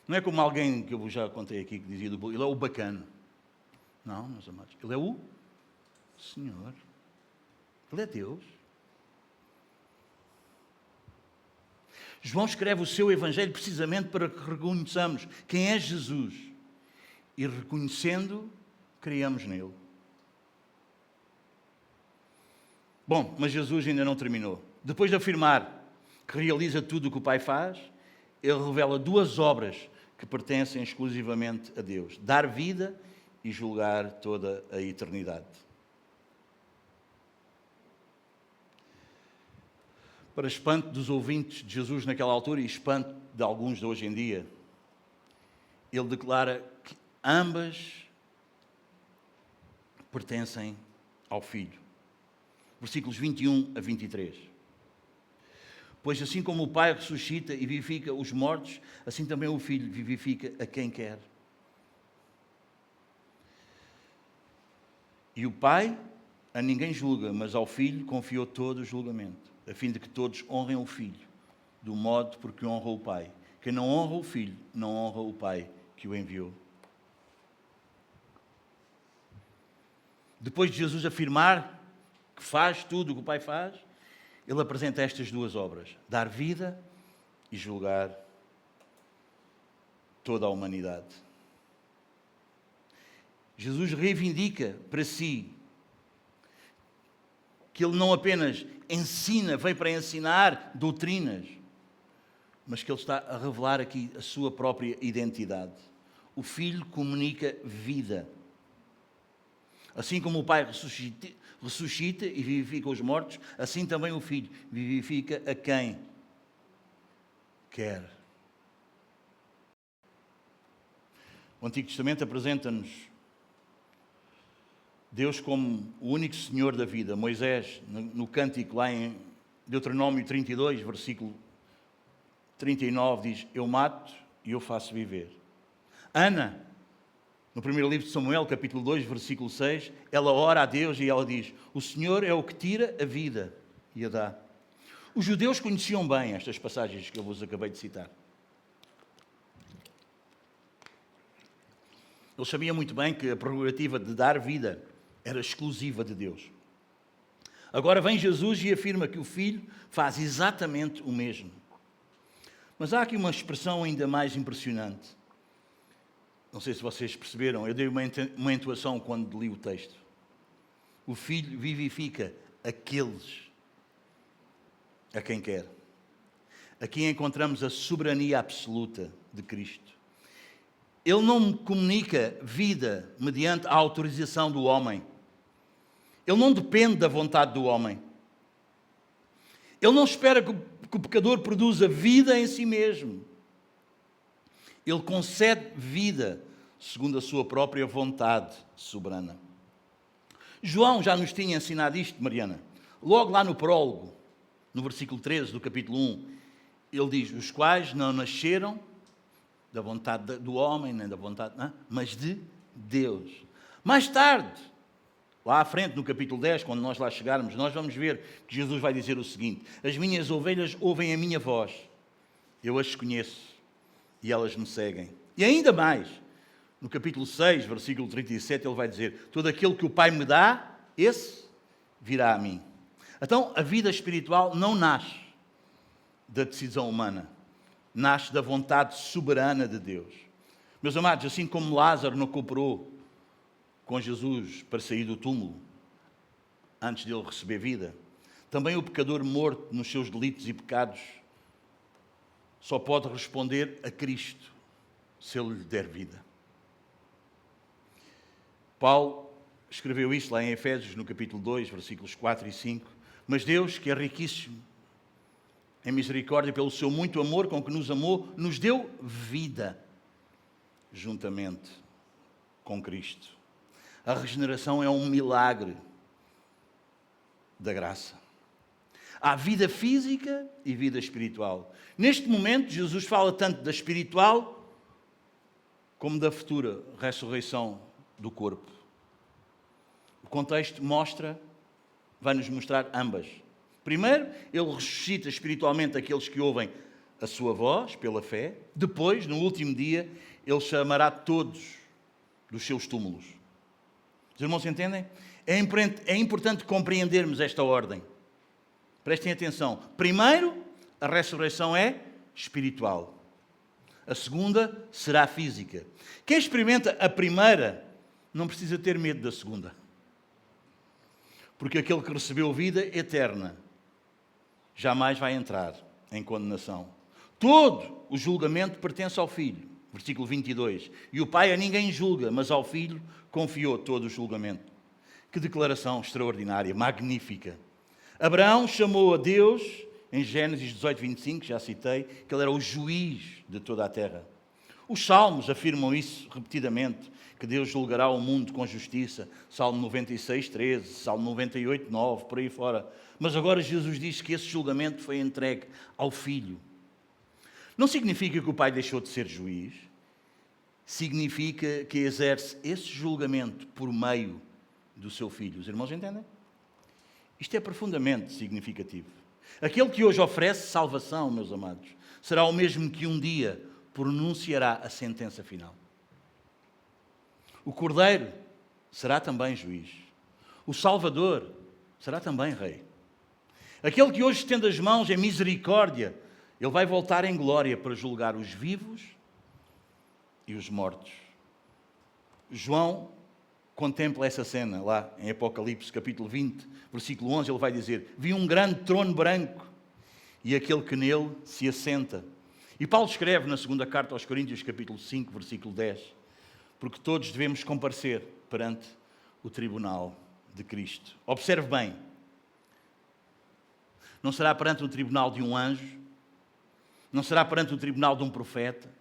Não é como alguém que eu já contei aqui que dizia ele é o bacana. Não, meus amados. Ele é o Senhor. Ele é Deus. João escreve o seu Evangelho precisamente para que reconheçamos quem é Jesus. E reconhecendo, criamos nele. Bom, mas Jesus ainda não terminou. Depois de afirmar que realiza tudo o que o Pai faz, ele revela duas obras que pertencem exclusivamente a Deus: dar vida e julgar toda a eternidade. Para espanto dos ouvintes de Jesus naquela altura e espanto de alguns de hoje em dia, ele declara que ambas pertencem ao Filho. Versículos 21 a 23. Pois assim como o Pai ressuscita e vivifica os mortos, assim também o Filho vivifica a quem quer. E o Pai a ninguém julga, mas ao Filho confiou todo o julgamento, a fim de que todos honrem o Filho, do modo por que honra o Pai. Quem não honra o Filho, não honra o Pai que o enviou. Depois de Jesus afirmar que faz tudo o que o Pai faz, ele apresenta estas duas obras: dar vida e julgar toda a humanidade. Jesus reivindica para si que ele não apenas ensina, veio para ensinar doutrinas, mas que ele está a revelar aqui a sua própria identidade. O Filho comunica vida. Assim como o Pai ressuscita e vivifica os mortos, assim também o Filho vivifica a quem quer. O Antigo Testamento apresenta-nos Deus como o único Senhor da vida. Moisés, no cântico lá em Deuteronômio 32, versículo 39, diz: eu mato e eu faço viver. Ana, no primeiro livro de Samuel, capítulo 2, versículo 6, ela ora a Deus e ela diz: o Senhor é o que tira a vida e a dá. Os judeus conheciam bem estas passagens que eu vos acabei de citar. Eles sabiam muito bem que a prerrogativa de dar vida era exclusiva de Deus. Agora vem Jesus e afirma que o Filho faz exatamente o mesmo. Mas há aqui uma expressão ainda mais impressionante. Não sei se vocês perceberam, eu dei uma entoação quando li o texto. O Filho vivifica aqueles a quem quer. Aqui encontramos a soberania absoluta de Cristo. Ele não comunica vida mediante a autorização do homem. Ele não depende da vontade do homem. Ele não espera que o pecador produza vida em si mesmo. Ele concede vida segundo a sua própria vontade soberana. João já nos tinha ensinado isto, Mariana. Logo lá no prólogo, no versículo 13 do capítulo 1, ele diz: os quais não nasceram da vontade do homem, nem da vontade, não, mas de Deus. Mais tarde, lá à frente, no capítulo 10, quando nós lá chegarmos, nós vamos ver que Jesus vai dizer o seguinte: as minhas ovelhas ouvem a minha voz, eu as conheço e elas me seguem. E ainda mais, no capítulo 6, versículo 37, ele vai dizer: todo aquele que o Pai me dá, esse virá a mim. Então, a vida espiritual não nasce da decisão humana, nasce da vontade soberana de Deus. Meus amados, assim como Lázaro não cooperou com Jesus para sair do túmulo antes dele receber vida, também o pecador morto nos seus delitos e pecados só pode responder a Cristo se ele lhe der vida. Paulo escreveu isto lá em Efésios, no capítulo 2, versículos 4 e 5. Mas Deus, que é riquíssimo em misericórdia, pelo seu muito amor com que nos amou, nos deu vida juntamente com Cristo. A regeneração é um milagre da graça. Há vida física e vida espiritual. Neste momento, Jesus fala tanto da espiritual como da futura ressurreição do corpo. O contexto vai-nos mostrar ambas. Primeiro, ele ressuscita espiritualmente aqueles que ouvem a sua voz pela fé. Depois, no último dia, ele chamará todos dos seus túmulos. Os irmãos entendem? É importante compreendermos esta ordem. Prestem atenção. Primeiro, a ressurreição é espiritual. A segunda será física. Quem experimenta a primeira não precisa ter medo da segunda. Porque aquele que recebeu vida eterna jamais vai entrar em condenação. Todo o julgamento pertence ao Filho. Versículo 22. E o Pai a ninguém julga, mas ao Filho confiou todo o julgamento. Que declaração extraordinária, magnífica. Abraão chamou a Deus, em Gênesis 18, 25, já citei, que ele era o juiz de toda a terra. Os Salmos afirmam isso repetidamente, que Deus julgará o mundo com justiça. Salmo 96, 13, Salmo 98, 9, por aí fora. Mas agora Jesus diz que esse julgamento foi entregue ao Filho. Não significa que o Pai deixou de ser juiz, significa que exerce esse julgamento por meio do seu Filho. Os irmãos entendem? Isto é profundamente significativo. Aquele que hoje oferece salvação, meus amados, será o mesmo que um dia pronunciará a sentença final. O Cordeiro será também juiz. O Salvador será também rei. Aquele que hoje estende as mãos em misericórdia, ele vai voltar em glória para julgar os vivos e os mortos. João contempla essa cena lá em Apocalipse, capítulo 20, versículo 11, ele vai dizer: vi um grande trono branco e aquele que nele se assenta. E Paulo escreve na segunda carta aos Coríntios, capítulo 5, versículo 10, porque todos devemos comparecer perante o tribunal de Cristo. Observe bem, não será perante o tribunal de um anjo, não será perante o tribunal de um profeta,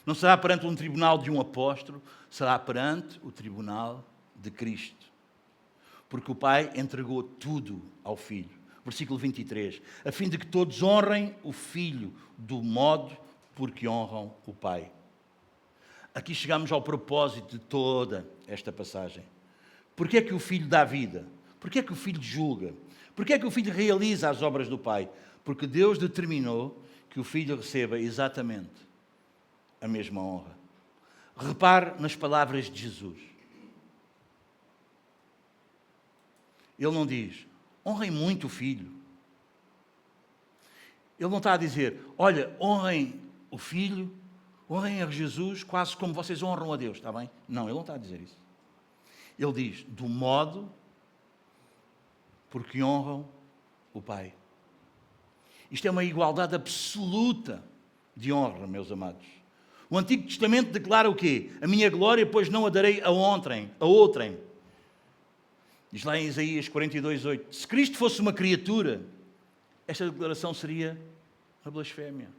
não será perante um tribunal de um apóstolo, será perante o tribunal de Cristo. Porque o Pai entregou tudo ao Filho. Versículo 23. A fim de que todos honrem o Filho do modo por que honram o Pai. Aqui chegamos ao propósito de toda esta passagem. Porquê é que o Filho dá vida? Porquê é que o Filho julga? Porquê é que o Filho realiza as obras do Pai? Porque Deus determinou que o Filho receba exatamente a mesma honra. Repare nas palavras de Jesus. Ele não diz: honrem muito o Filho. Ele não está a dizer: olha, honrem o Filho, honrem a Jesus quase como vocês honram a Deus, está bem? Não, ele não está a dizer isso. Ele diz: do modo porque honram o Pai. Isto é uma igualdade absoluta de honra, meus amados. O Antigo Testamento declara o quê? A minha glória, pois não a darei a outrem. Diz lá em Isaías 42, 8. Se Cristo fosse uma criatura, esta declaração seria uma blasfémia.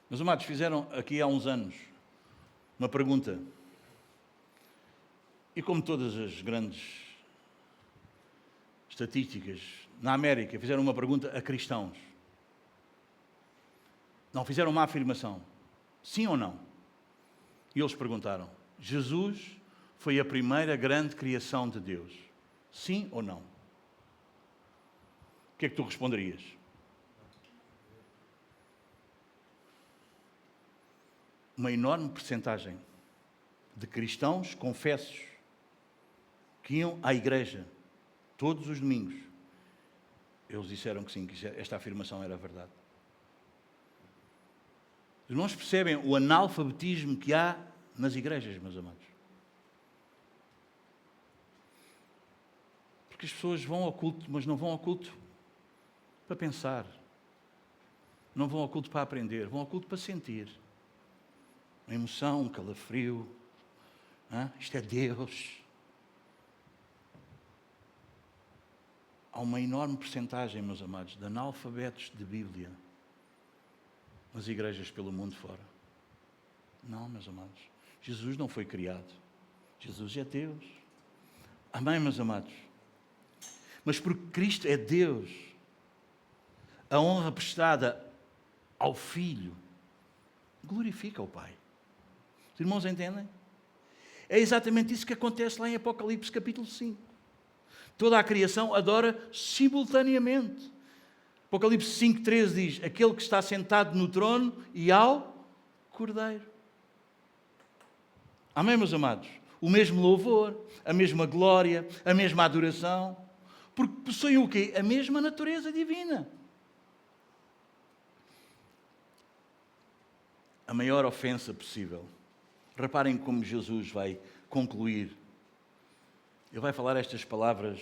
Meus amados, fizeram aqui há uns anos uma pergunta. E como todas as grandes estatísticas, na América fizeram uma pergunta a cristãos. Não, fizeram uma afirmação. Sim ou não? E eles perguntaram: Jesus foi a primeira grande criação de Deus. Sim ou não? O que é que tu responderias? Uma enorme percentagem de cristãos confessos que iam à igreja todos os domingos, eles disseram que sim, que esta afirmação era verdade. Os irmãos percebem o analfabetismo que há nas igrejas, meus amados? Porque as pessoas vão ao culto, mas não vão ao culto para pensar. Não vão ao culto para aprender, vão ao culto para sentir. Uma emoção, um calafrio. Isto é Deus. Há uma enorme percentagem, meus amados, de analfabetos de Bíblia nas igrejas pelo mundo fora. Não, meus amados. Jesus não foi criado. Jesus é Deus. Amém, meus amados? Mas porque Cristo é Deus, a honra prestada ao Filho glorifica o Pai. Os irmãos entendem? É exatamente isso que acontece lá em Apocalipse capítulo 5. Toda a criação adora simultaneamente. Apocalipse 5,13 diz: aquele que está sentado no trono e ao Cordeiro. Amém, meus amados? O mesmo louvor, a mesma glória, a mesma adoração, porque possuem o quê? A mesma natureza divina. A maior ofensa possível. Reparem como Jesus vai concluir. Ele vai falar estas palavras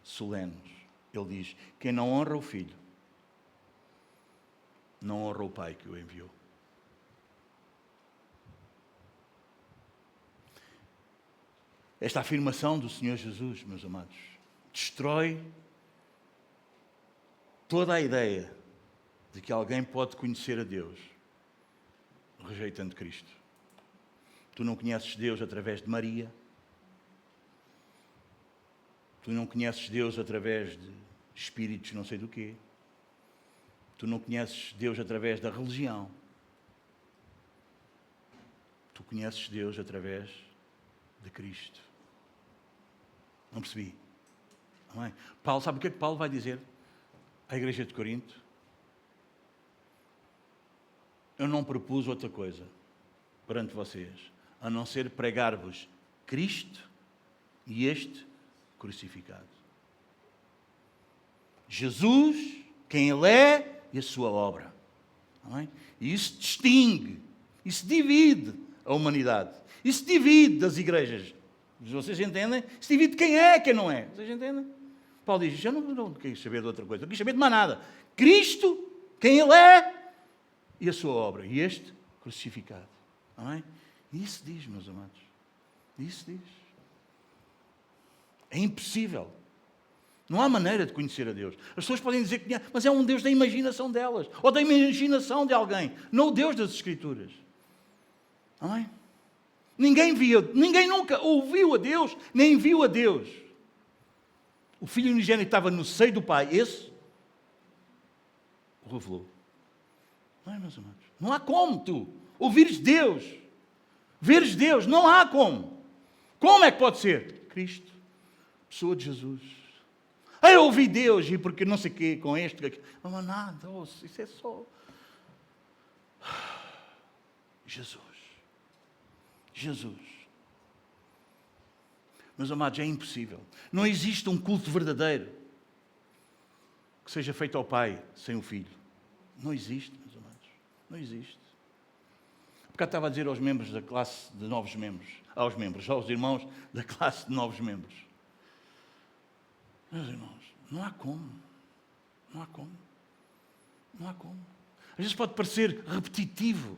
solenes. Ele diz: quem não honra o Filho, não honra o Pai que o enviou. Esta afirmação do Senhor Jesus, meus amados, destrói toda a ideia de que alguém pode conhecer a Deus rejeitando Cristo. Tu não conheces Deus através de Maria. Tu não conheces Deus através de espíritos não sei do quê. Tu não conheces Deus através da religião. Tu conheces Deus através de Cristo. Não percebi. Não é? Paulo, sabe o que é que Paulo vai dizer à igreja de Corinto? Eu não propus outra coisa perante vocês, a não ser pregar-vos Cristo e este crucificado. Jesus, quem Ele é e a sua obra. Não é? E isso distingue, isso divide a humanidade. Isso divide das igrejas. Vocês entendem? Isso divide quem é e quem não é. Vocês entendem? Paulo diz, eu não quis saber de outra coisa, não quis saber de mais nada. Cristo, quem Ele é e a sua obra. E este crucificado. Não é? Isso diz, meus amados. Isso diz. É impossível. Não há maneira de conhecer a Deus. As pessoas podem dizer que conhecem, mas é um Deus da imaginação delas. Ou da imaginação de alguém. Não o Deus das Escrituras. Não é? Ninguém nunca ouviu a Deus, nem viu a Deus. O Filho unigênito estava no seio do Pai. Esse o revelou. Não é, meus amados? Não há como tu ouvires Deus, veres Deus. Não há como. Como é que pode ser? Cristo, pessoa de Jesus. Eu ouvi Deus e porque não sei o quê, com este, com aquilo. Não há nada. Isso é só Jesus. Jesus. Meus amados, é impossível. Não existe um culto verdadeiro que seja feito ao Pai sem o Filho. Não existe, meus amados. Não existe. Porque eu estava a dizer aos membros da classe de novos membros, aos irmãos da classe de novos membros. Meus irmãos, não há como. Não há como. Não há como. Às vezes pode parecer repetitivo.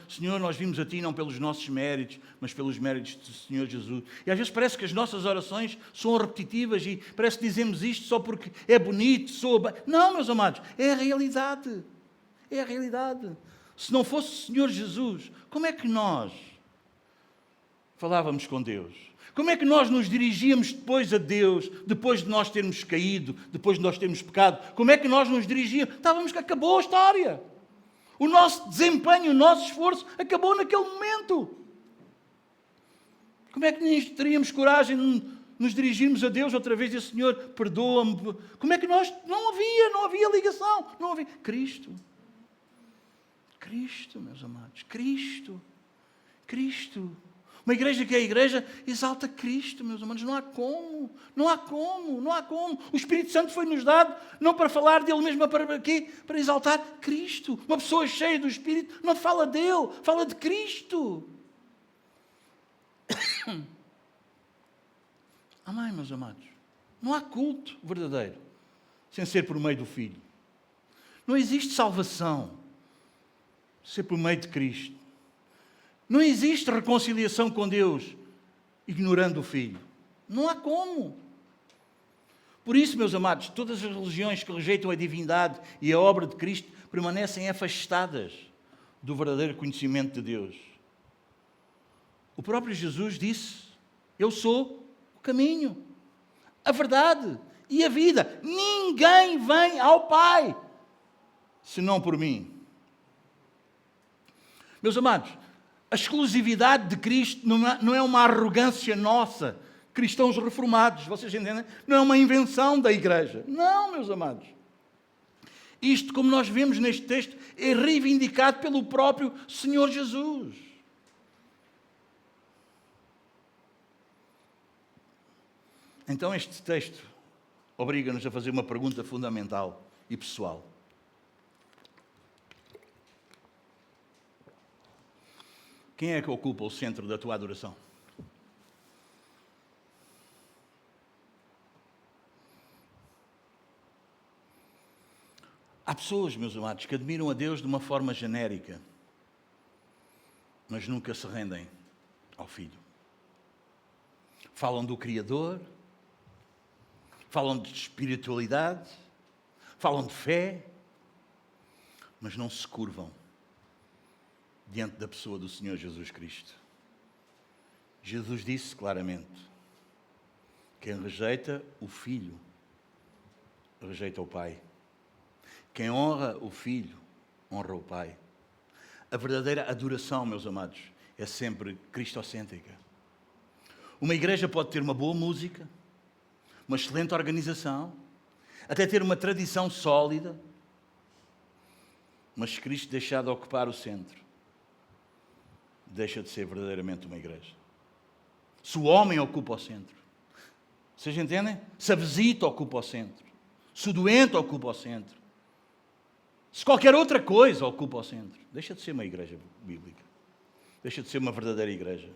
Senhor, nós vimos a Ti não pelos nossos méritos, mas pelos méritos do Senhor Jesus. E às vezes parece que as nossas orações são repetitivas e parece que dizemos isto só porque é bonito, soa bem. Não, meus amados, é a realidade. É a realidade. Se não fosse o Senhor Jesus, como é que nós falávamos com Deus? Como é que nós nos dirigíamos depois a Deus, depois de nós termos caído, depois de nós termos pecado? Como é que nós nos dirigíamos? Estávamos que acabou a história. O nosso desempenho, o nosso esforço acabou naquele momento. Como é que nós teríamos coragem de nos dirigirmos a Deus outra vez e dizer, Senhor, perdoa-me? Como é que nós... Não havia ligação. Não havia... Cristo, meus amados. Cristo. Uma igreja que é a igreja exalta Cristo, meus amados. Não há como. O Espírito Santo foi-nos dado não para falar dele mesmo, mas para quê? Para exaltar Cristo. Uma pessoa cheia do Espírito não fala dele, fala de Cristo. Amém, meus amados. Não há culto verdadeiro sem ser por meio do Filho. Não existe salvação sem ser por meio de Cristo. Não existe reconciliação com Deus ignorando o Filho. Não há como. Por isso, meus amados, todas as religiões que rejeitam a divindade e a obra de Cristo permanecem afastadas do verdadeiro conhecimento de Deus. O próprio Jesus disse, eu sou o caminho, a verdade e a vida. Ninguém vem ao Pai senão por mim. Meus amados, a exclusividade de Cristo não é uma arrogância nossa, cristãos reformados, vocês entendem? Não é uma invenção da igreja. Não, meus amados. Isto, como nós vemos neste texto, é reivindicado pelo próprio Senhor Jesus. Então este texto obriga-nos a fazer uma pergunta fundamental e pessoal. Quem é que ocupa o centro da tua adoração? Há pessoas, meus amados, que admiram a Deus de uma forma genérica, mas nunca se rendem ao Filho. Falam do Criador, falam de espiritualidade, falam de fé, mas não se curvam diante da pessoa do Senhor Jesus Cristo. Jesus disse claramente: quem rejeita o Filho, rejeita o Pai. Quem honra o Filho, honra o Pai. A verdadeira adoração, meus amados, é sempre cristocêntrica. Uma igreja pode ter uma boa música, uma excelente organização, até ter uma tradição sólida, mas se Cristo deixar de ocupar o centro, deixa de ser verdadeiramente uma igreja. Se o homem ocupa o centro, vocês entendem? Se a visita ocupa o centro, se o doente ocupa o centro, se qualquer outra coisa ocupa o centro, deixa de ser uma igreja bíblica. Deixa de ser uma verdadeira igreja.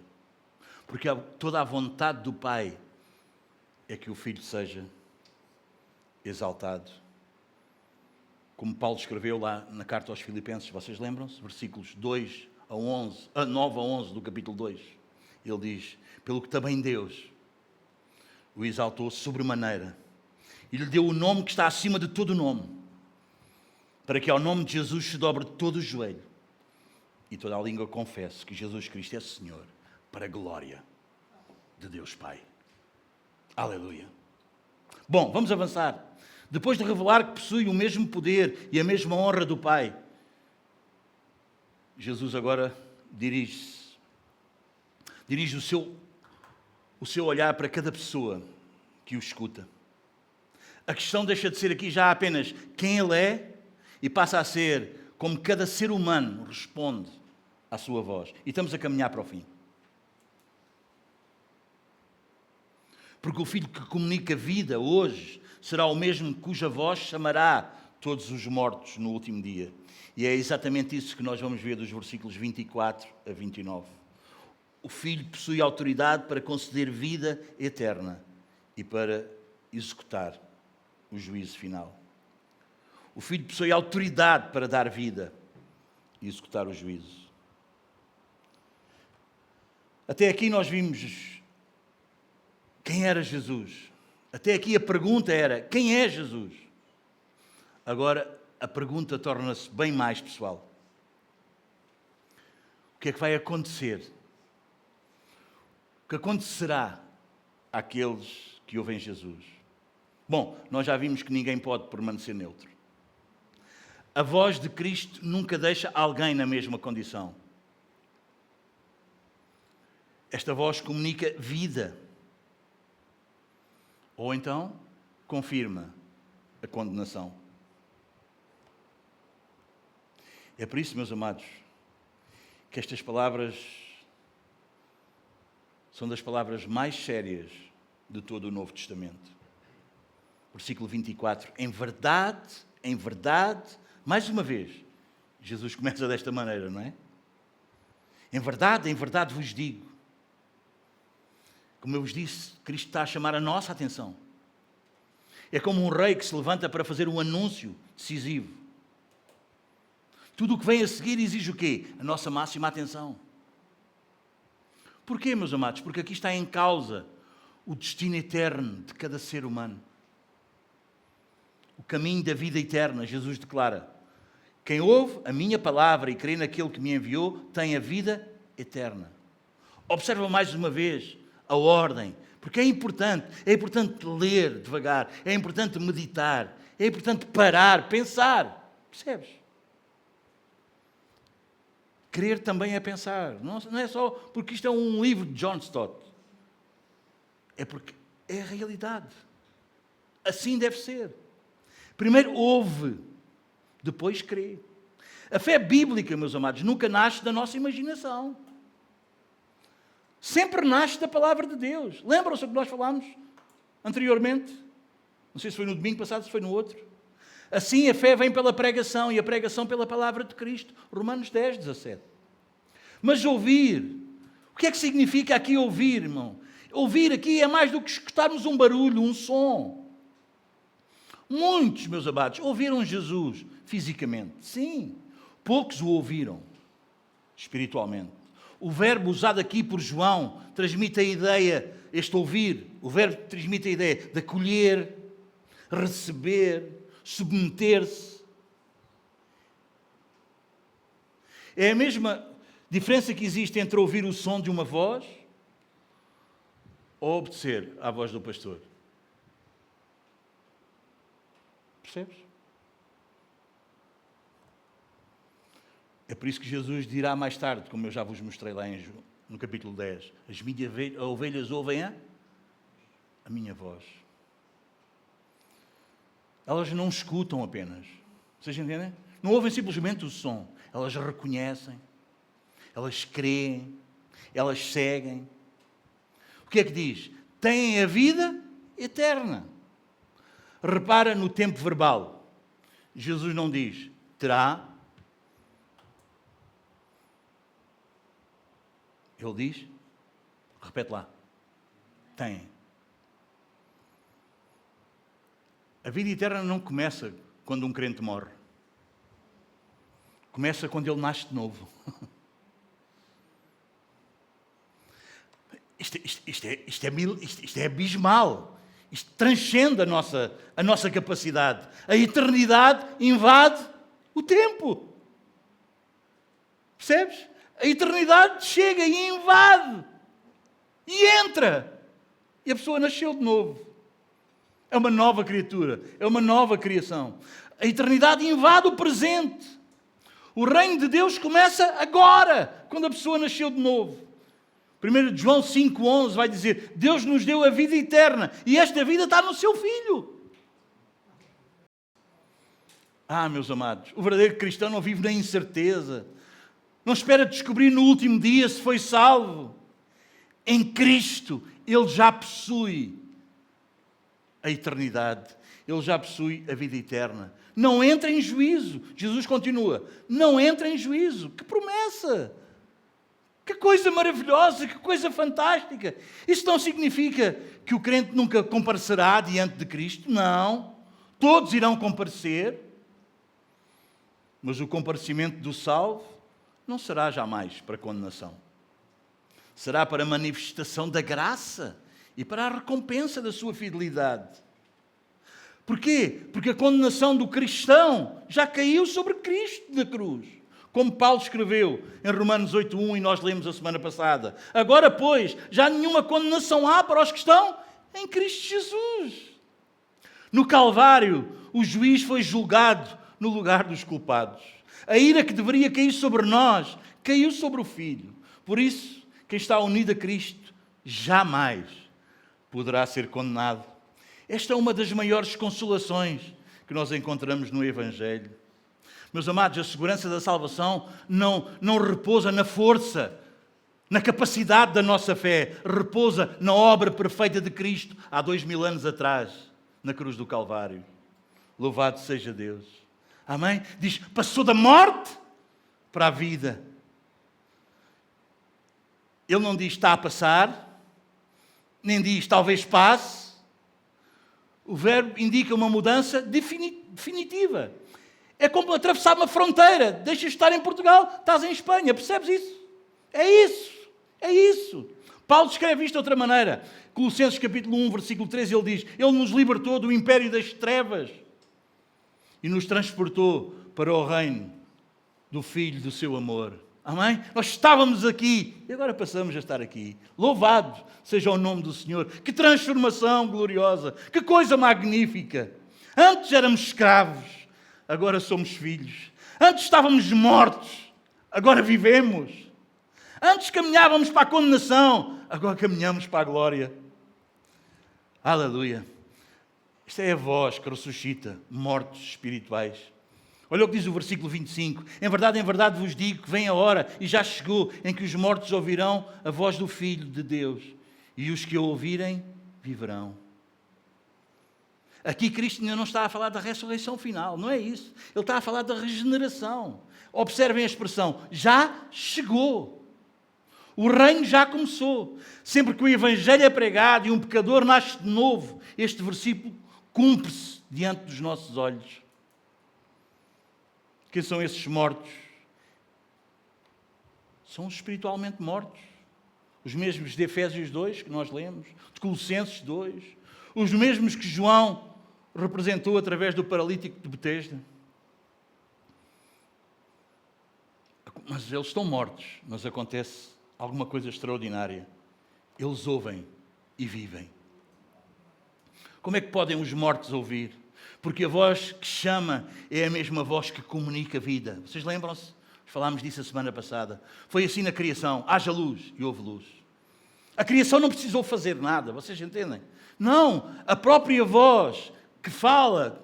Porque toda a vontade do Pai é que o Filho seja exaltado. Como Paulo escreveu lá na carta aos Filipenses, vocês lembram-se? Versículos 9 a 11 do capítulo 2. Ele diz: pelo que também Deus o exaltou sobremaneira e lhe deu o nome que está acima de todo o nome, para que ao nome de Jesus se dobre todo o joelho e toda a língua confesse que Jesus Cristo é Senhor, para a glória de Deus Pai. Aleluia. Bom, vamos avançar. Depois de revelar que possui o mesmo poder e a mesma honra do Pai, Jesus agora dirige o seu olhar para cada pessoa que o escuta. A questão deixa de ser aqui já apenas quem Ele é e passa a ser como cada ser humano responde à sua voz. E estamos a caminhar para o fim. Porque o Filho que comunica vida hoje será o mesmo cuja voz chamará todos os mortos no último dia. E é exatamente isso que nós vamos ver dos versículos 24 a 29. O Filho possui autoridade para conceder vida eterna e para executar o juízo final. O Filho possui autoridade para dar vida e executar o juízo. Até aqui nós vimos quem era Jesus. Até aqui a pergunta era: quem é Jesus? Agora a pergunta torna-se bem mais pessoal. O que é que vai acontecer? O que acontecerá àqueles que ouvem Jesus? Bom, nós já vimos que ninguém pode permanecer neutro. A voz de Cristo nunca deixa alguém na mesma condição. Esta voz comunica vida. Ou então, confirma a condenação. É por isso, meus amados, que estas palavras são das palavras mais sérias de todo o Novo Testamento. Versículo 24. Em verdade, mais uma vez, Jesus começa desta maneira, não é? Em verdade vos digo. Como eu vos disse, Cristo está a chamar a nossa atenção. É como um rei que se levanta para fazer um anúncio decisivo. Tudo o que vem a seguir exige o quê? A nossa máxima atenção. Porquê, meus amados? Porque aqui está em causa o destino eterno de cada ser humano. O caminho da vida eterna. Jesus declara: quem ouve a minha palavra e crê naquele que me enviou tem a vida eterna. Observa mais uma vez a ordem, porque é importante ler devagar, é importante meditar, é importante parar, pensar. Percebes? Crer também é pensar. Não é só porque isto é um livro de John Stott. É porque é a realidade. Assim deve ser. Primeiro ouve, depois crê. A fé bíblica, meus amados, nunca nasce da nossa imaginação. Sempre nasce da palavra de Deus. Lembram-se do que nós falámos anteriormente? Não sei se foi no domingo passado, se foi no outro. Assim a fé vem pela pregação e a pregação pela palavra de Cristo. Romanos 10, 17. Mas ouvir, o que é que significa aqui ouvir, irmão? Ouvir aqui é mais do que escutarmos um barulho, um som. Muitos, meus amados, ouviram Jesus fisicamente. Sim, poucos o ouviram espiritualmente. O verbo usado aqui por João transmite a ideia, este ouvir, o verbo transmite a ideia de acolher, receber, submeter-se. É a mesma diferença que existe entre ouvir o som de uma voz ou obedecer à voz do pastor. Percebes? É por isso que Jesus dirá mais tarde, como eu já vos mostrei lá no capítulo 10, as minhas ovelhas ouvem a minha voz. Elas não escutam apenas. Vocês entendem? Não ouvem simplesmente o som. Elas reconhecem, elas creem, elas seguem. O que é que diz? Têm a vida eterna. Repara no tempo verbal. Jesus não diz terá. Ele diz, repete lá, tem. A vida eterna não começa quando um crente morre. Começa quando ele nasce de novo. Isto é abismal. Isto transcende a nossa capacidade. A eternidade invade o tempo. Percebes? A eternidade chega e invade. E entra. E a pessoa nasceu de novo. É uma nova criatura. É uma nova criação. A eternidade invade o presente. O reino de Deus começa agora, quando a pessoa nasceu de novo. 1 João 5,11 vai dizer: Deus nos deu a vida eterna e esta vida está no seu Filho. Meus amados, o verdadeiro cristão não vive na incerteza. Não espera descobrir no último dia se foi salvo. Em Cristo, ele já possui a eternidade. Ele já possui a vida eterna. Não entra em juízo. Jesus continua. Não entra em juízo. Que promessa! Que coisa maravilhosa, que coisa fantástica. Isso não significa que o crente nunca comparecerá diante de Cristo. Não. Todos irão comparecer. Mas o comparecimento do salvo não será jamais para condenação. Será para a manifestação da graça e para a recompensa da sua fidelidade. Porquê? Porque a condenação do cristão já caiu sobre Cristo na cruz. Como Paulo escreveu em Romanos 8,1 e nós lemos a semana passada. Agora, pois, já nenhuma condenação há para os que estão em Cristo Jesus. No Calvário, o juiz foi julgado no lugar dos culpados. A ira que deveria cair sobre nós, caiu sobre o Filho. Por isso, quem está unido a Cristo jamais poderá ser condenado. Esta é uma das maiores consolações que nós encontramos no Evangelho. Meus amados, a segurança da salvação não repousa na força, na capacidade da nossa fé. Repousa na obra perfeita de Cristo há 2000 anos atrás, na cruz do Calvário. Louvado seja Deus. Amém? Diz, passou da morte para a vida. Ele não diz está a passar, nem diz talvez passe. O verbo indica uma mudança definitiva. É como atravessar uma fronteira. Deixas de estar em Portugal, estás em Espanha. Percebes isso? É isso. É isso. Paulo escreve isto de outra maneira. Colossenses capítulo 1, versículo 13, ele diz: Ele nos libertou do império das trevas e nos transportou para o reino do Filho do seu amor. Amém? Nós estávamos aqui e agora passamos a estar aqui. Louvado seja o nome do Senhor. Que transformação gloriosa. Que coisa magnífica. Antes éramos escravos, agora somos filhos. Antes estávamos mortos, agora vivemos. Antes caminhávamos para a condenação, agora caminhamos para a glória. Aleluia. Esta é a voz que ressuscita mortos espirituais. Olha o que diz o versículo 25. Em verdade vos digo que vem a hora, e já chegou, em que os mortos ouvirão a voz do Filho de Deus. E os que a ouvirem, viverão. Aqui Cristo ainda não está a falar da ressurreição final, não é isso. Ele está a falar da regeneração. Observem a expressão, já chegou. O reino já começou. Sempre que o Evangelho é pregado e um pecador nasce de novo, este versículo cumpre-se diante dos nossos olhos. Quem são esses mortos? São os espiritualmente mortos. Os mesmos de Efésios 2, que nós lemos, de Colossenses 2, os mesmos que João representou através do paralítico de Betesda. Mas eles estão mortos, mas acontece alguma coisa extraordinária. Eles ouvem e vivem. Como é que podem os mortos ouvir? Porque a voz que chama é a mesma voz que comunica a vida. Vocês lembram-se? Falámos disso a semana passada. Foi assim na criação. Haja luz e houve luz. A criação não precisou fazer nada, vocês entendem? Não, a própria voz que fala,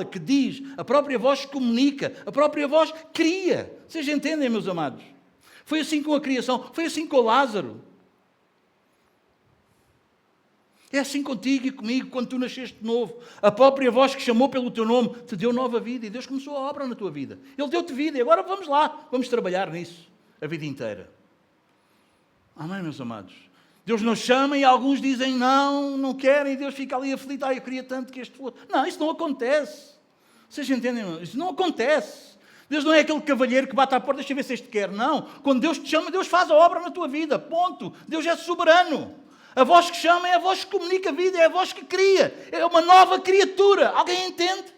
que diz, a própria voz que comunica, a própria voz cria. Vocês entendem, meus amados? Foi assim com a criação, foi assim com Lázaro. É assim contigo e comigo quando tu nasceste de novo. A própria voz que chamou pelo teu nome te deu nova vida e Deus começou a obra na tua vida. Ele deu-te vida e agora vamos lá, vamos trabalhar nisso a vida inteira. Amém, meus amados? Deus nos chama e alguns dizem não querem, e Deus fica ali aflito, eu queria tanto que este fosse. Não, isso não acontece. Vocês entendem? Isso não acontece. Deus não é aquele cavalheiro que bate à porta, deixa eu ver se este quer. Não, quando Deus te chama, Deus faz a obra na tua vida, ponto. Deus é soberano. A voz que chama é a voz que comunica a vida, é a voz que cria, é uma nova criatura. Alguém entende?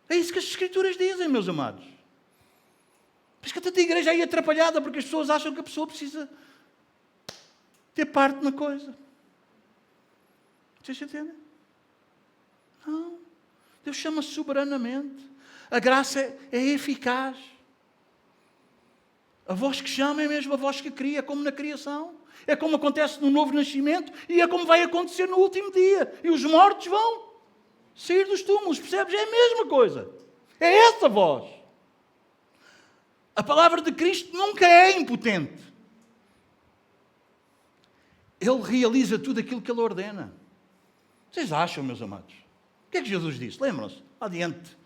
É isso que as Escrituras dizem, meus amados. Mas que tanta igreja aí atrapalhada, porque as pessoas acham que a pessoa precisa ter parte na coisa. Vocês entendem? Não. Deus chama soberanamente. A graça é eficaz. A voz que chama é mesmo a voz que cria, como na criação. É como acontece no novo nascimento e é como vai acontecer no último dia. E os mortos vão sair dos túmulos, percebes? É a mesma coisa. É essa voz. A palavra de Cristo nunca é impotente. Ele realiza tudo aquilo que Ele ordena. Vocês acham, meus amados? O que é que Jesus disse? Lembram-se? Lá diante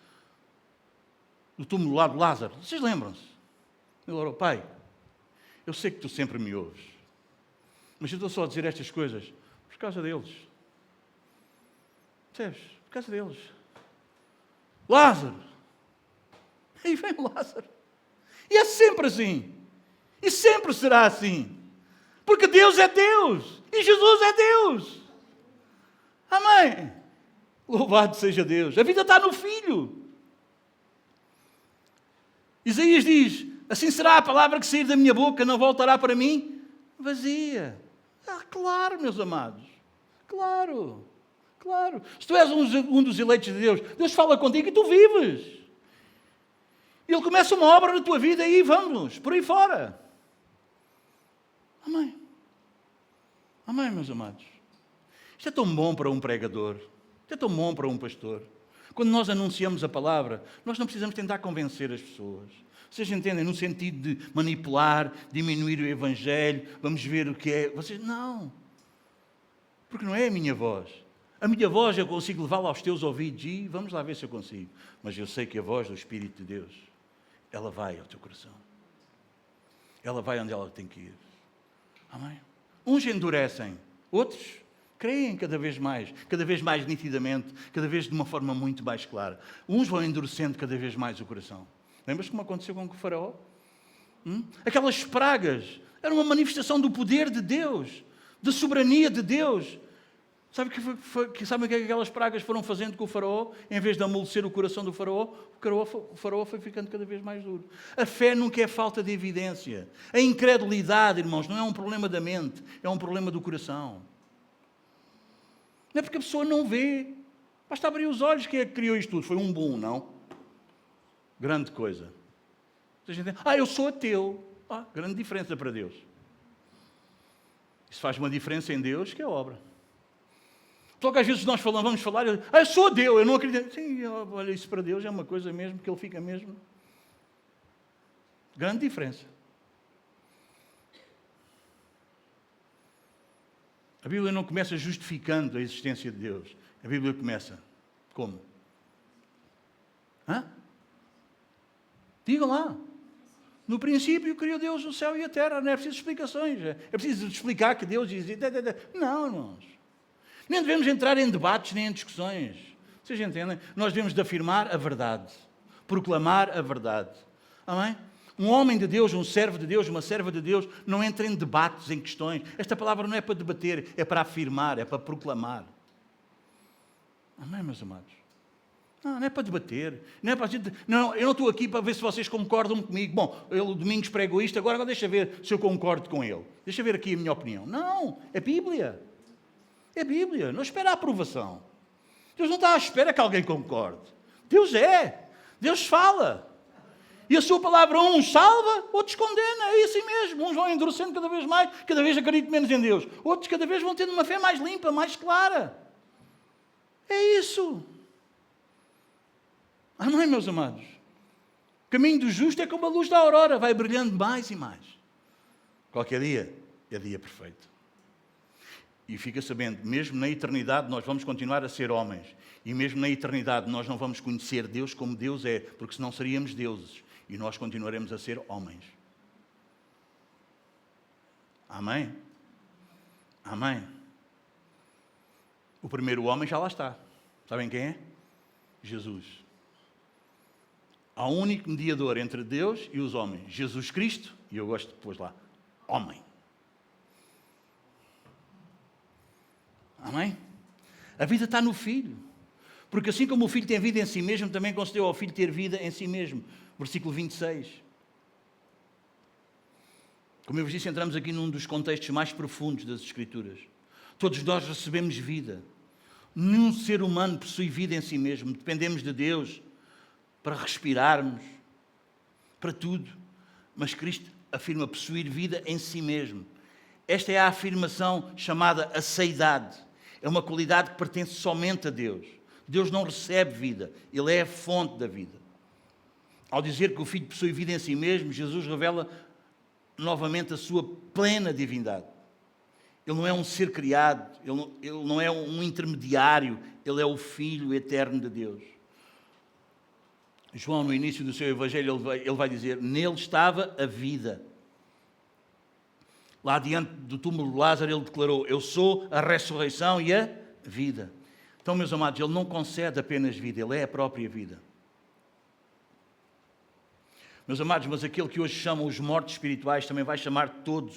do túmulo lá de Lázaro. Vocês lembram-se? Ele orou: Pai, eu sei que Tu sempre me ouves, mas eu estou só a dizer estas coisas por causa deles. Percebes? Por causa deles. Lázaro. Aí vem o Lázaro. E é sempre assim. E sempre será assim. Porque Deus é Deus. E Jesus é Deus. Amém. Louvado seja Deus. A vida está no Filho. Isaías diz: assim será a palavra que sair da minha boca, não voltará para mim vazia. Claro, meus amados. Claro. Claro. Se tu és um dos eleitos de Deus, Deus fala contigo e tu vives. Ele começa uma obra na tua vida e vamos, por aí fora. Amém. Amém, meus amados. Isto é tão bom para um pregador. Isto é tão bom para um pastor. Quando nós anunciamos a palavra, nós não precisamos tentar convencer as pessoas. Vocês entendem? No sentido de manipular, diminuir o Evangelho, vamos ver o que é. Vocês, não. Porque não é a minha voz. A minha voz eu consigo levá-la aos teus ouvidos e vamos lá ver se eu consigo. Mas eu sei que a voz do Espírito de Deus, ela vai ao teu coração. Ela vai onde ela tem que ir. Amém? Uns endurecem, outros creem cada vez mais nitidamente, cada vez de uma forma muito mais clara. Uns vão endurecendo cada vez mais o coração. Lembras como aconteceu com o faraó? Aquelas pragas eram uma manifestação do poder de Deus, da soberania de Deus. Sabem o que aquelas pragas foram fazendo com o faraó? Em vez de amolecer o coração do faraó, o faraó foi ficando cada vez mais duro. A fé nunca é falta de evidência. A incredulidade, irmãos, não é um problema da mente, é um problema do coração. Não é porque a pessoa não vê. Basta abrir os olhos. Quem é que criou isto tudo? Foi um boom, não? Grande coisa. Eu sou ateu. Grande diferença para Deus. Isso faz uma diferença em Deus que é obra. Só que às vezes nós vamos falar, eu sou Deus, eu não acredito. Sim, olha, isso para Deus é uma coisa mesmo, que Ele fica mesmo. Grande diferença. A Bíblia não começa justificando a existência de Deus. A Bíblia começa como? Digam lá. No princípio criou Deus o céu e a terra. Não é preciso explicações. É preciso explicar que Deus existe. Não, irmãos. Nem devemos entrar em debates nem em discussões. Vocês entendem? Nós devemos de afirmar a verdade. Proclamar a verdade. Amém? Um homem de Deus, um servo de Deus, uma serva de Deus, não entra em debates, em questões. Esta palavra não é para debater, é para afirmar, é para proclamar. Amém, meus amados? Não é para debater. Não é para dizer, não, eu não estou aqui para ver se vocês concordam comigo. Bom, ele, o Domingos pregou isto, agora deixa ver se eu concordo com ele. Deixa ver aqui a minha opinião. Não, é Bíblia. É Bíblia. Não espera a aprovação. Deus não está à espera que alguém concorde. Deus é. Deus fala. E a sua palavra, uns salva, outros condena. É assim mesmo. Uns vão endurecendo cada vez mais, cada vez acreditam menos em Deus. Outros cada vez vão tendo uma fé mais limpa, mais clara. É isso. Amém, meus amados? O caminho do justo é como a luz da aurora, vai brilhando mais e mais. Qualquer dia é dia perfeito. E fica sabendo, mesmo na eternidade nós vamos continuar a ser homens. E mesmo na eternidade nós não vamos conhecer Deus como Deus é, porque senão seríamos deuses. E nós continuaremos a ser homens. Amém? Amém? O primeiro homem já lá está. Sabem quem é? Jesus. Há um único mediador entre Deus e os homens. Jesus Cristo, e eu gosto de pôr lá, homem. Amém? A vida está no Filho. Porque assim como o Filho tem vida em si mesmo, também concedeu ao Filho ter vida em si mesmo. Versículo 26. Como eu vos disse, entramos aqui num dos contextos mais profundos das Escrituras. Todos nós recebemos vida. Nenhum ser humano possui vida em si mesmo. Dependemos de Deus para respirarmos, para tudo. Mas Cristo afirma possuir vida em si mesmo. Esta é a afirmação chamada aceidade. É uma qualidade que pertence somente a Deus. Deus não recebe vida, Ele é a fonte da vida. Ao dizer que o Filho possui vida em si mesmo, Jesus revela novamente a sua plena divindade. Ele não é um ser criado, ele não é um intermediário, Ele é o Filho eterno de Deus. João, no início do seu Evangelho, ele vai dizer, nele estava a vida. Lá diante do túmulo de Lázaro, ele declarou, eu sou a ressurreição e a vida. Então, meus amados, Ele não concede apenas vida, Ele é a própria vida. Meus amados, mas aquele que hoje chamam os mortos espirituais também vai chamar todos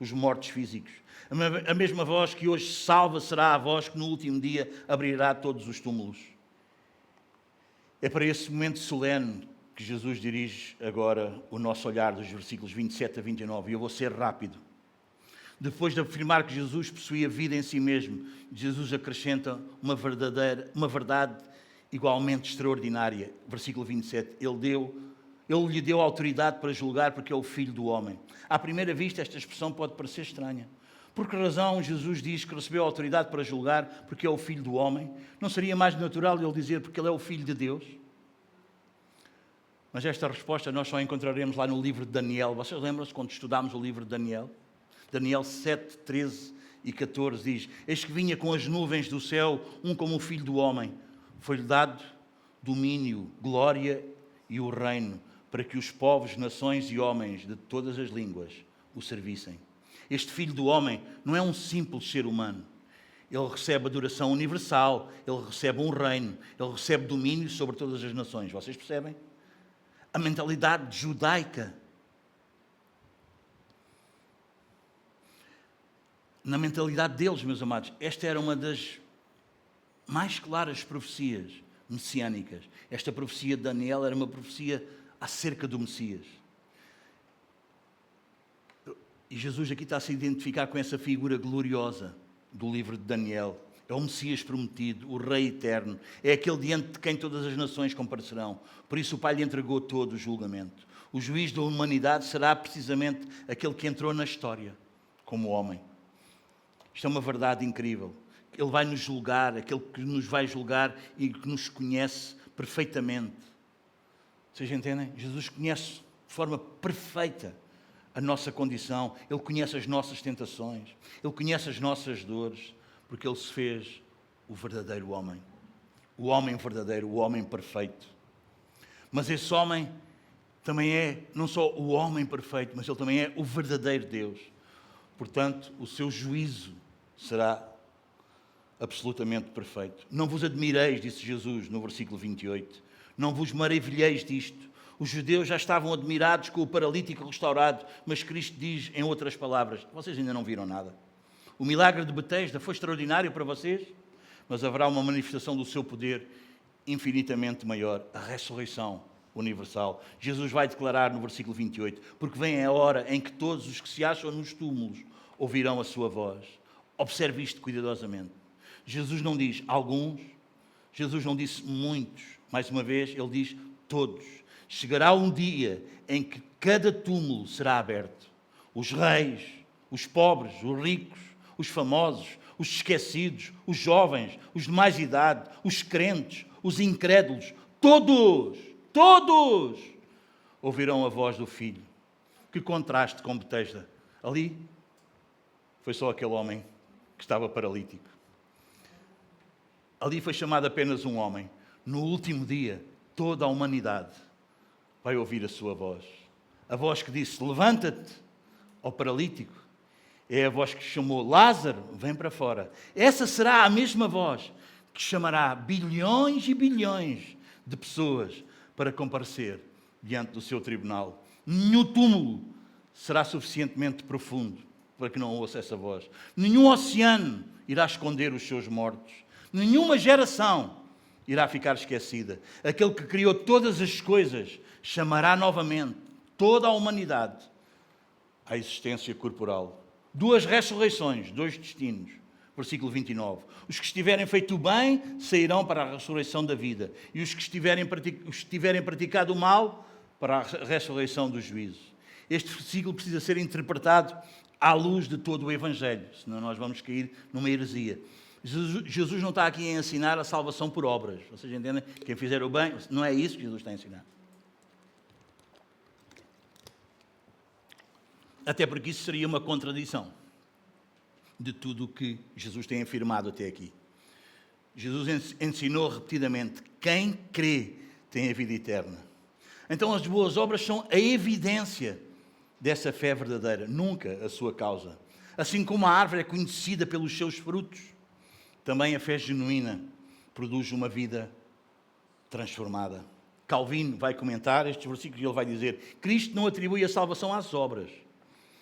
os mortos físicos. A mesma voz que hoje salva será a voz que no último dia abrirá todos os túmulos. É para esse momento solene que Jesus dirige agora o nosso olhar dos versículos 27 a 29. E eu vou ser rápido. Depois de afirmar que Jesus possuía vida em si mesmo, Jesus acrescenta uma verdade igualmente extraordinária. Versículo 27. Ele lhe deu autoridade para julgar porque é o Filho do Homem. À primeira vista, esta expressão pode parecer estranha. Por que razão Jesus diz que recebeu autoridade para julgar porque é o Filho do Homem? Não seria mais natural ele dizer porque ele é o Filho de Deus? Mas esta resposta nós só encontraremos lá no livro de Daniel. Vocês lembram-se quando estudámos o livro de Daniel? Daniel 7, 13 e 14 diz, eis que vinha com as nuvens do céu, um como o Filho do Homem. Foi-lhe dado domínio, glória e o reino, para que os povos, nações e homens de todas as línguas o servissem. Este Filho do Homem não é um simples ser humano. Ele recebe adoração universal, ele recebe um reino, ele recebe domínio sobre todas as nações. Vocês percebem? A mentalidade judaica. Na mentalidade deles, meus amados, esta era uma das mais claras profecias messiânicas. Esta profecia de Daniel era uma profecia acerca do Messias. E Jesus aqui está a se identificar com essa figura gloriosa do livro de Daniel. É o Messias prometido, o Rei eterno. É aquele diante de quem todas as nações comparecerão. Por isso o Pai lhe entregou todo o julgamento. O juiz da humanidade será precisamente aquele que entrou na história como homem. Isto é uma verdade incrível. Ele vai nos julgar, aquele que nos vai julgar e que nos conhece perfeitamente. Vocês entendem? Jesus conhece de forma perfeita a nossa condição. Ele conhece as nossas tentações. Ele conhece as nossas dores. Porque Ele se fez o verdadeiro homem. O homem verdadeiro, o homem perfeito. Mas esse homem também é não só o homem perfeito, mas Ele também é o verdadeiro Deus. Portanto, o seu juízo será absolutamente perfeito. Não vos admireis, disse Jesus no versículo 28. Não vos maravilheis disto. Os judeus já estavam admirados com o paralítico restaurado, mas Cristo diz, em outras palavras, vocês ainda não viram nada. O milagre de Betesda foi extraordinário para vocês, mas haverá uma manifestação do seu poder infinitamente maior, a ressurreição universal. Jesus vai declarar no versículo 28, porque vem a hora em que todos os que se acham nos túmulos ouvirão a sua voz. Observe isto cuidadosamente. Jesus não diz alguns, Jesus não disse muitos. Mais uma vez, ele diz todos. Chegará um dia em que cada túmulo será aberto. Os reis, os pobres, os ricos, os famosos, os esquecidos, os jovens, os de mais idade, os crentes, os incrédulos, todos ouvirão a voz do Filho. Que contraste com Betesda. Ali foi só aquele homem que estava paralítico. Ali foi chamado apenas um homem. No último dia, toda a humanidade vai ouvir a sua voz. A voz que disse, levanta-te, ao paralítico. É a voz que chamou Lázaro, vem para fora. Essa será a mesma voz que chamará bilhões e bilhões de pessoas para comparecer diante do seu tribunal. Nenhum túmulo será suficientemente profundo para que não ouça essa voz. Nenhum oceano irá esconder os seus mortos. Nenhuma geração irá ficar esquecida. Aquele que criou todas as coisas chamará novamente toda a humanidade à existência corporal. 2 ressurreições, 2 destinos. Versículo 29. Os que estiverem feito o bem sairão para a ressurreição da vida. E os que tiverem praticado o mal para a ressurreição do juízo. Este versículo precisa ser interpretado à luz de todo o Evangelho, senão nós vamos cair numa heresia. Jesus não está aqui a ensinar a salvação por obras. Vocês entendem? Quem fizer o bem, não é isso que Jesus está a ensinar. Até porque isso seria uma contradição de tudo o que Jesus tem afirmado até aqui. Jesus ensinou repetidamente, quem crê tem a vida eterna. Então as boas obras são a evidência dessa fé verdadeira, nunca a sua causa. Assim como a árvore é conhecida pelos seus frutos, também a fé genuína produz uma vida transformada. Calvino vai comentar estes versículos e ele vai dizer, Cristo não atribui a salvação às obras,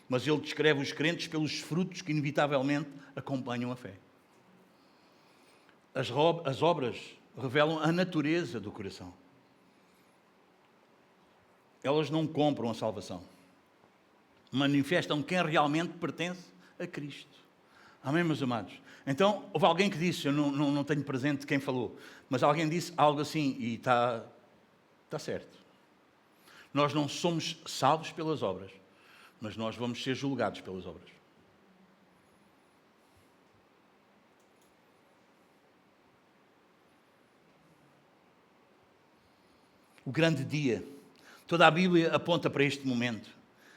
mas ele descreve os crentes pelos frutos que inevitavelmente acompanham a fé. As obras revelam a natureza do coração. Elas não compram a salvação. Manifestam quem realmente pertence a Cristo. Amém, meus amados? Então, houve alguém que disse, eu não tenho presente quem falou, mas alguém disse algo assim, e está certo. Nós não somos salvos pelas obras, mas nós vamos ser julgados pelas obras. O grande dia. Toda a Bíblia aponta para este momento.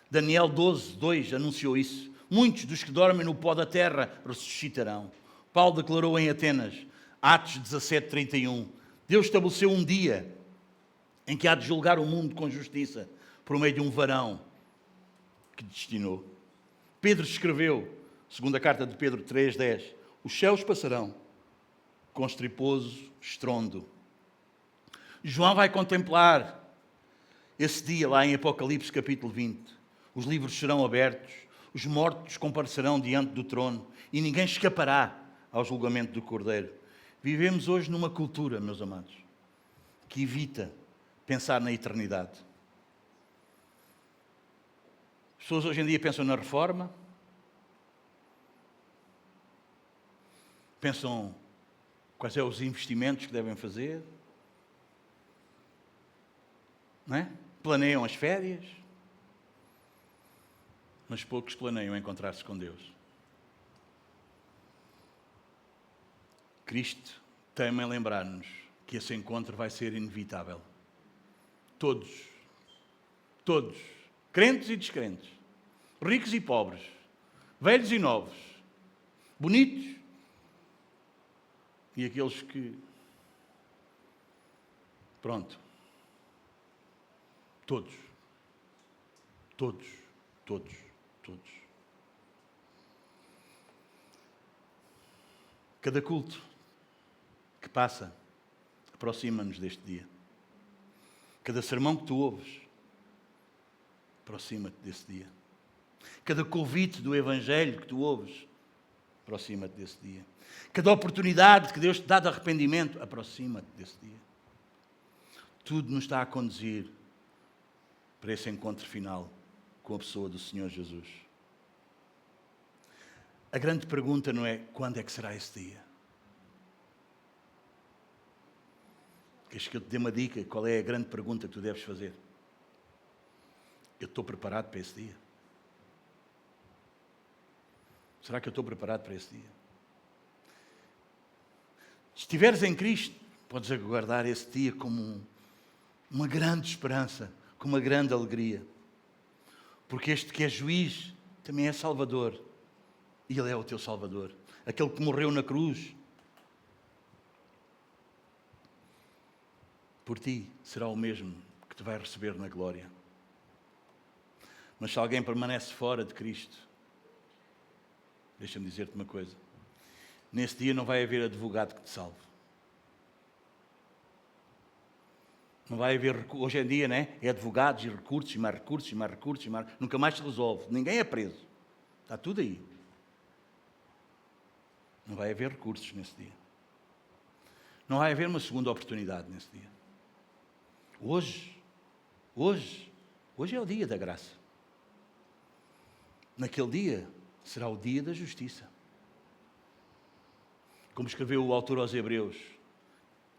Daniel 12:2 anunciou isso. Muitos dos que dormem no pó da terra ressuscitarão. Paulo declarou em Atenas, Atos 17:31, Deus estabeleceu um dia em que há de julgar o mundo com justiça por meio de um varão que destinou. Pedro escreveu, segunda carta de Pedro 3:10, os céus passarão com estriposo estrondo. João vai contemplar esse dia lá em Apocalipse capítulo 20. Os livros serão abertos, os mortos comparecerão diante do trono e ninguém escapará ao julgamento do Cordeiro. Vivemos hoje numa cultura, meus amados, que evita pensar na eternidade. As pessoas hoje em dia pensam na reforma, pensam quais são os investimentos que devem fazer, não é? Planeiam as férias, mas poucos planeiam encontrar-se com Deus. Cristo teme em lembrar-nos que esse encontro vai ser inevitável. Todos, crentes e descrentes, ricos e pobres, velhos e novos, bonitos e aqueles que... Pronto. Todos. Cada culto que passa aproxima-nos deste dia. Cada sermão que tu ouves aproxima-te desse dia. Cada convite do Evangelho que tu ouves aproxima-te desse dia. Cada oportunidade que Deus te dá de arrependimento aproxima-te desse dia. tudo nos está a conduzir para esse encontro final com a pessoa do Senhor Jesus. A grande pergunta não é quando é que será esse dia? Queres que eu te dê uma dica? Qual é a grande pergunta que tu deves fazer? Eu estou preparado para esse dia? Será que eu estou preparado para esse dia? Se estiveres em Cristo, podes aguardar esse dia como uma grande esperança, com uma grande alegria. Porque este que é juiz também é Salvador. E Ele é o teu Salvador. Aquele que morreu na cruz. Por ti será o mesmo que te vai receber na glória. Mas se alguém permanece fora de Cristo, deixa-me dizer-te uma coisa. Nesse dia não vai haver advogado que te salve. Não vai haver, hoje em dia, né? É advogados e recursos, e mais recursos, e mais recursos, e mais... Nunca mais se resolve. Ninguém é preso. Está tudo aí. Não vai haver recursos nesse dia. Não vai haver uma segunda oportunidade nesse dia. Hoje é o dia da graça. Naquele dia será o dia da justiça. Como escreveu o autor aos Hebreus,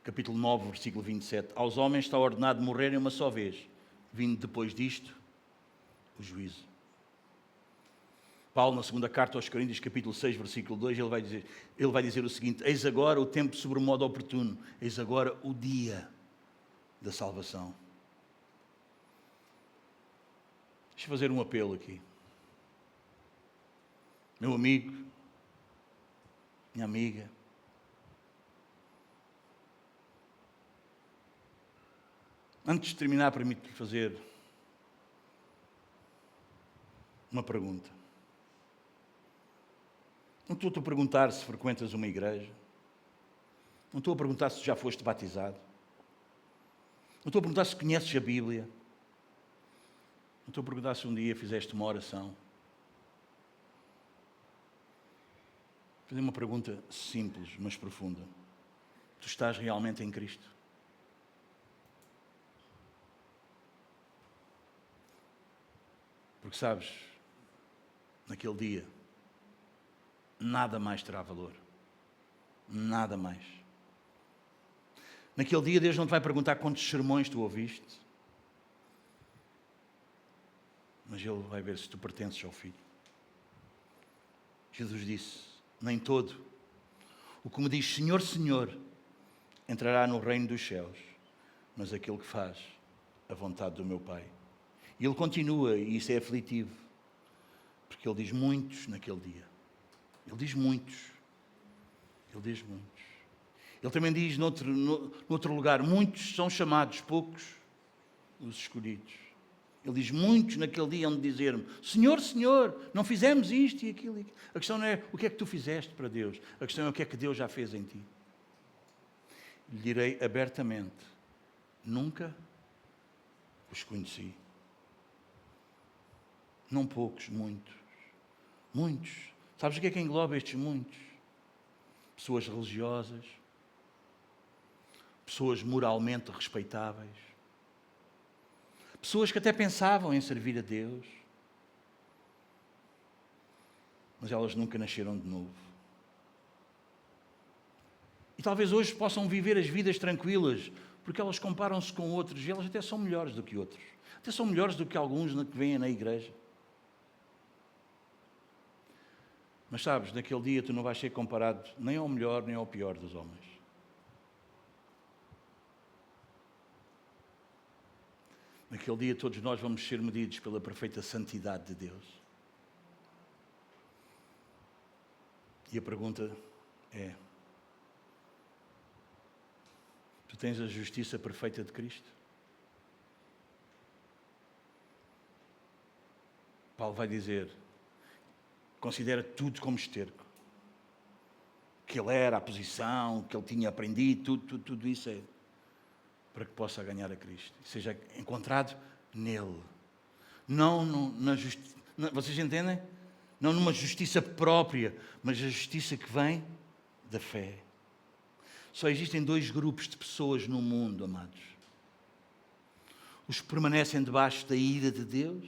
capítulo 9, versículo 27, aos homens está ordenado morrerem uma só vez, vindo depois disto o juízo. Paulo, na segunda carta aos Coríntios, capítulo 6, versículo 2, ele vai dizer o seguinte: eis agora o tempo sobremodo oportuno, eis agora o dia da salvação. Deixa eu fazer um apelo aqui. Meu amigo, minha amiga, antes de terminar, permite-me fazer uma pergunta. Não estou-te a perguntar se frequentas uma igreja. Não estou a perguntar se já foste batizado. Não estou a perguntar se conheces a Bíblia. Não estou a perguntar se um dia fizeste uma oração. Vou fazer uma pergunta simples, mas profunda. Tu estás realmente em Cristo? Porque sabes, naquele dia, nada mais terá valor. Nada mais. Naquele dia Deus não te vai perguntar quantos sermões tu ouviste, mas Ele vai ver se tu pertences ao Filho. Jesus disse, nem todo o que me diz Senhor, Senhor, entrará no reino dos céus, mas aquele que faz a vontade do meu Pai. E Ele continua, e isso é aflitivo, porque Ele diz muitos naquele dia. Ele diz muitos. Ele diz muitos. Ele também diz, noutro lugar, muitos são chamados, poucos os escolhidos. Ele diz, muitos naquele dia hão de dizer-me, Senhor, Senhor, não fizemos isto e aquilo. A questão não é o que é que tu fizeste para Deus. A questão é o que é que Deus já fez em ti. Lhe direi abertamente, nunca os conheci. Não poucos, muitos. Muitos. Sabes o que é que engloba estes muitos? Pessoas religiosas, pessoas moralmente respeitáveis, pessoas que até pensavam em servir a Deus, mas elas nunca nasceram de novo. E talvez hoje possam viver as vidas tranquilas, porque elas comparam-se com outros e elas até são melhores do que outros. Até são melhores do que alguns que vêm na igreja. Mas sabes, naquele dia tu não vais ser comparado nem ao melhor nem ao pior dos homens. Naquele dia todos nós vamos ser medidos pela perfeita santidade de Deus. E a pergunta é, tu tens a justiça perfeita de Cristo? Paulo vai dizer, considera tudo como esterco. Que ele era, a posição, que ele tinha aprendido, tudo isso é para que possa ganhar a Cristo. Seja encontrado nele. Não na justiça. Vocês entendem? Não numa justiça própria, mas a justiça que vem da fé. Só existem dois grupos de pessoas no mundo, amados. os que permanecem debaixo da ira de Deus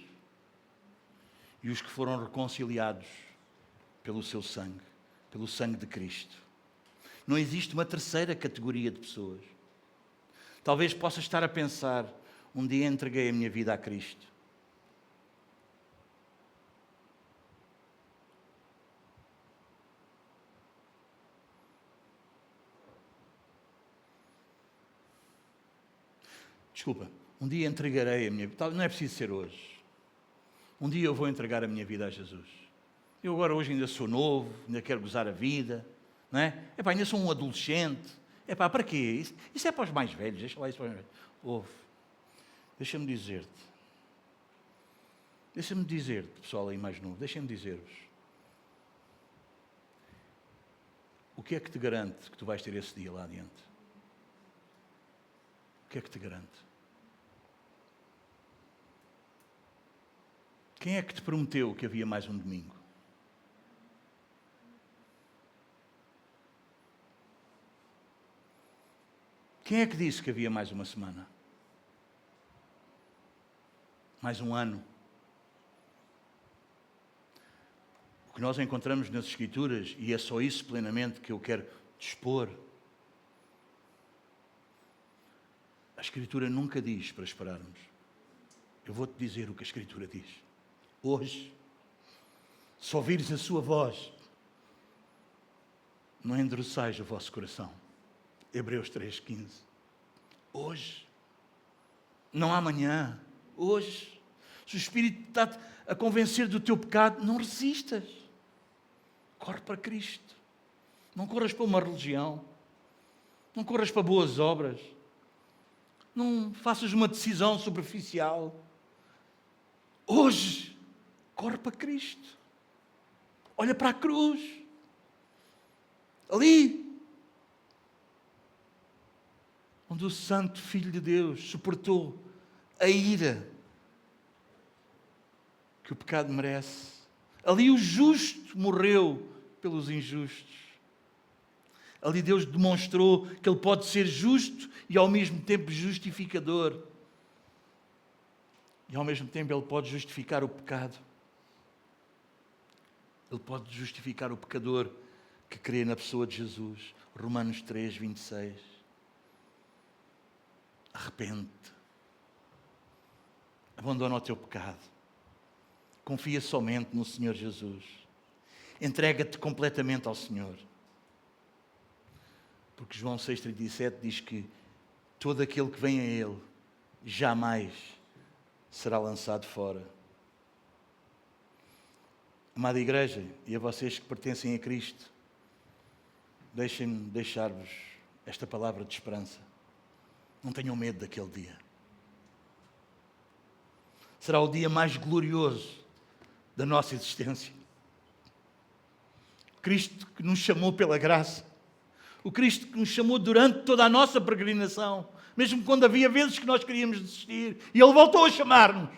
e os que foram reconciliados pelo seu sangue, pelo sangue de Cristo. Não existe uma terceira categoria de pessoas. Talvez possa estar a pensar, um dia entreguei a minha vida a Cristo. Desculpa, um dia entregarei a minha vida. Não é preciso ser hoje. Um dia eu vou entregar a minha vida a Jesus. Eu agora hoje ainda sou novo, ainda quero gozar a vida, não é? Epá, ainda sou um adolescente. Epá, para quê? Isso é para os mais velhos, deixa lá isso para os mais velhos. Ouve, deixa-me dizer-te, pessoal aí mais novo, deixa-me dizer-vos. O que é que te garante que tu vais ter esse dia lá adiante? O que é que te garante? Quem é que te prometeu que havia mais um domingo? Quem é que disse que havia mais uma semana? Mais um ano? O que nós encontramos nas Escrituras, e é só isso plenamente que eu quero dispor, a Escritura nunca diz para esperarmos. Eu vou-te dizer o que a Escritura diz. Hoje, se ouvires a sua voz, não endureçais o vosso coração. Hebreus 3,15. Hoje, não amanhã, hoje. Se o Espírito está a convencer do teu pecado, não resistas. Corre para Cristo. Não corras para uma religião. Não corras para boas obras. Não faças uma decisão superficial. Hoje, corre para Cristo. Olha para a cruz. Ali, onde o Santo Filho de Deus suportou a ira que o pecado merece. Ali o justo morreu pelos injustos. Ali Deus demonstrou que Ele pode ser justo e ao mesmo tempo justificador. E ao mesmo tempo Ele pode justificar o pecado. Ele pode justificar o pecador que crê na pessoa de Jesus. Romanos 3, 26. Arrepende-te. Abandona o teu pecado. Confia somente no Senhor Jesus. Entrega-te completamente ao Senhor. Porque João 6,37 diz que todo aquele que vem a Ele jamais será lançado fora. Amada Igreja, e a vocês que pertencem a Cristo, deixem-me deixar-vos esta palavra de esperança. Não tenham medo daquele dia. Será o dia mais glorioso da nossa existência. Cristo que nos chamou pela graça. O Cristo que nos chamou durante toda a nossa peregrinação. Mesmo quando havia vezes que nós queríamos desistir. E Ele voltou a chamar-nos.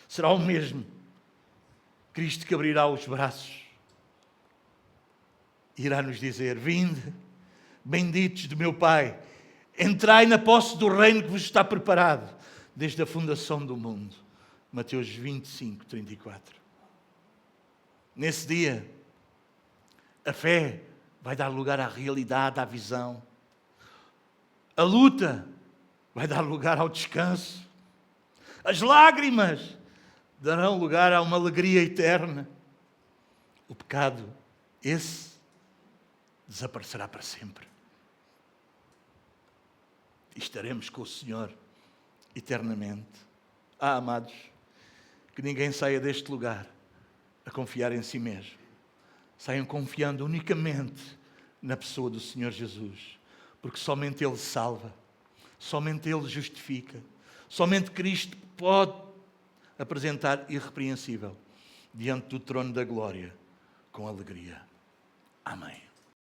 Será o mesmo Cristo que abrirá os braços. E irá nos dizer: vinde, benditos do meu Pai. Entrai na posse do reino que vos está preparado desde a fundação do mundo. Mateus 25, 34. Nesse dia, a fé vai dar lugar à realidade, à visão. A luta vai dar lugar ao descanso. As lágrimas darão lugar a uma alegria eterna. O pecado, esse, desaparecerá para sempre. E estaremos com o Senhor eternamente. Amados, que ninguém saia deste lugar a confiar em si mesmo. Saiam confiando unicamente na pessoa do Senhor Jesus, porque somente Ele salva, somente Ele justifica, somente Cristo pode apresentar irrepreensível diante do trono da glória com alegria. Amém.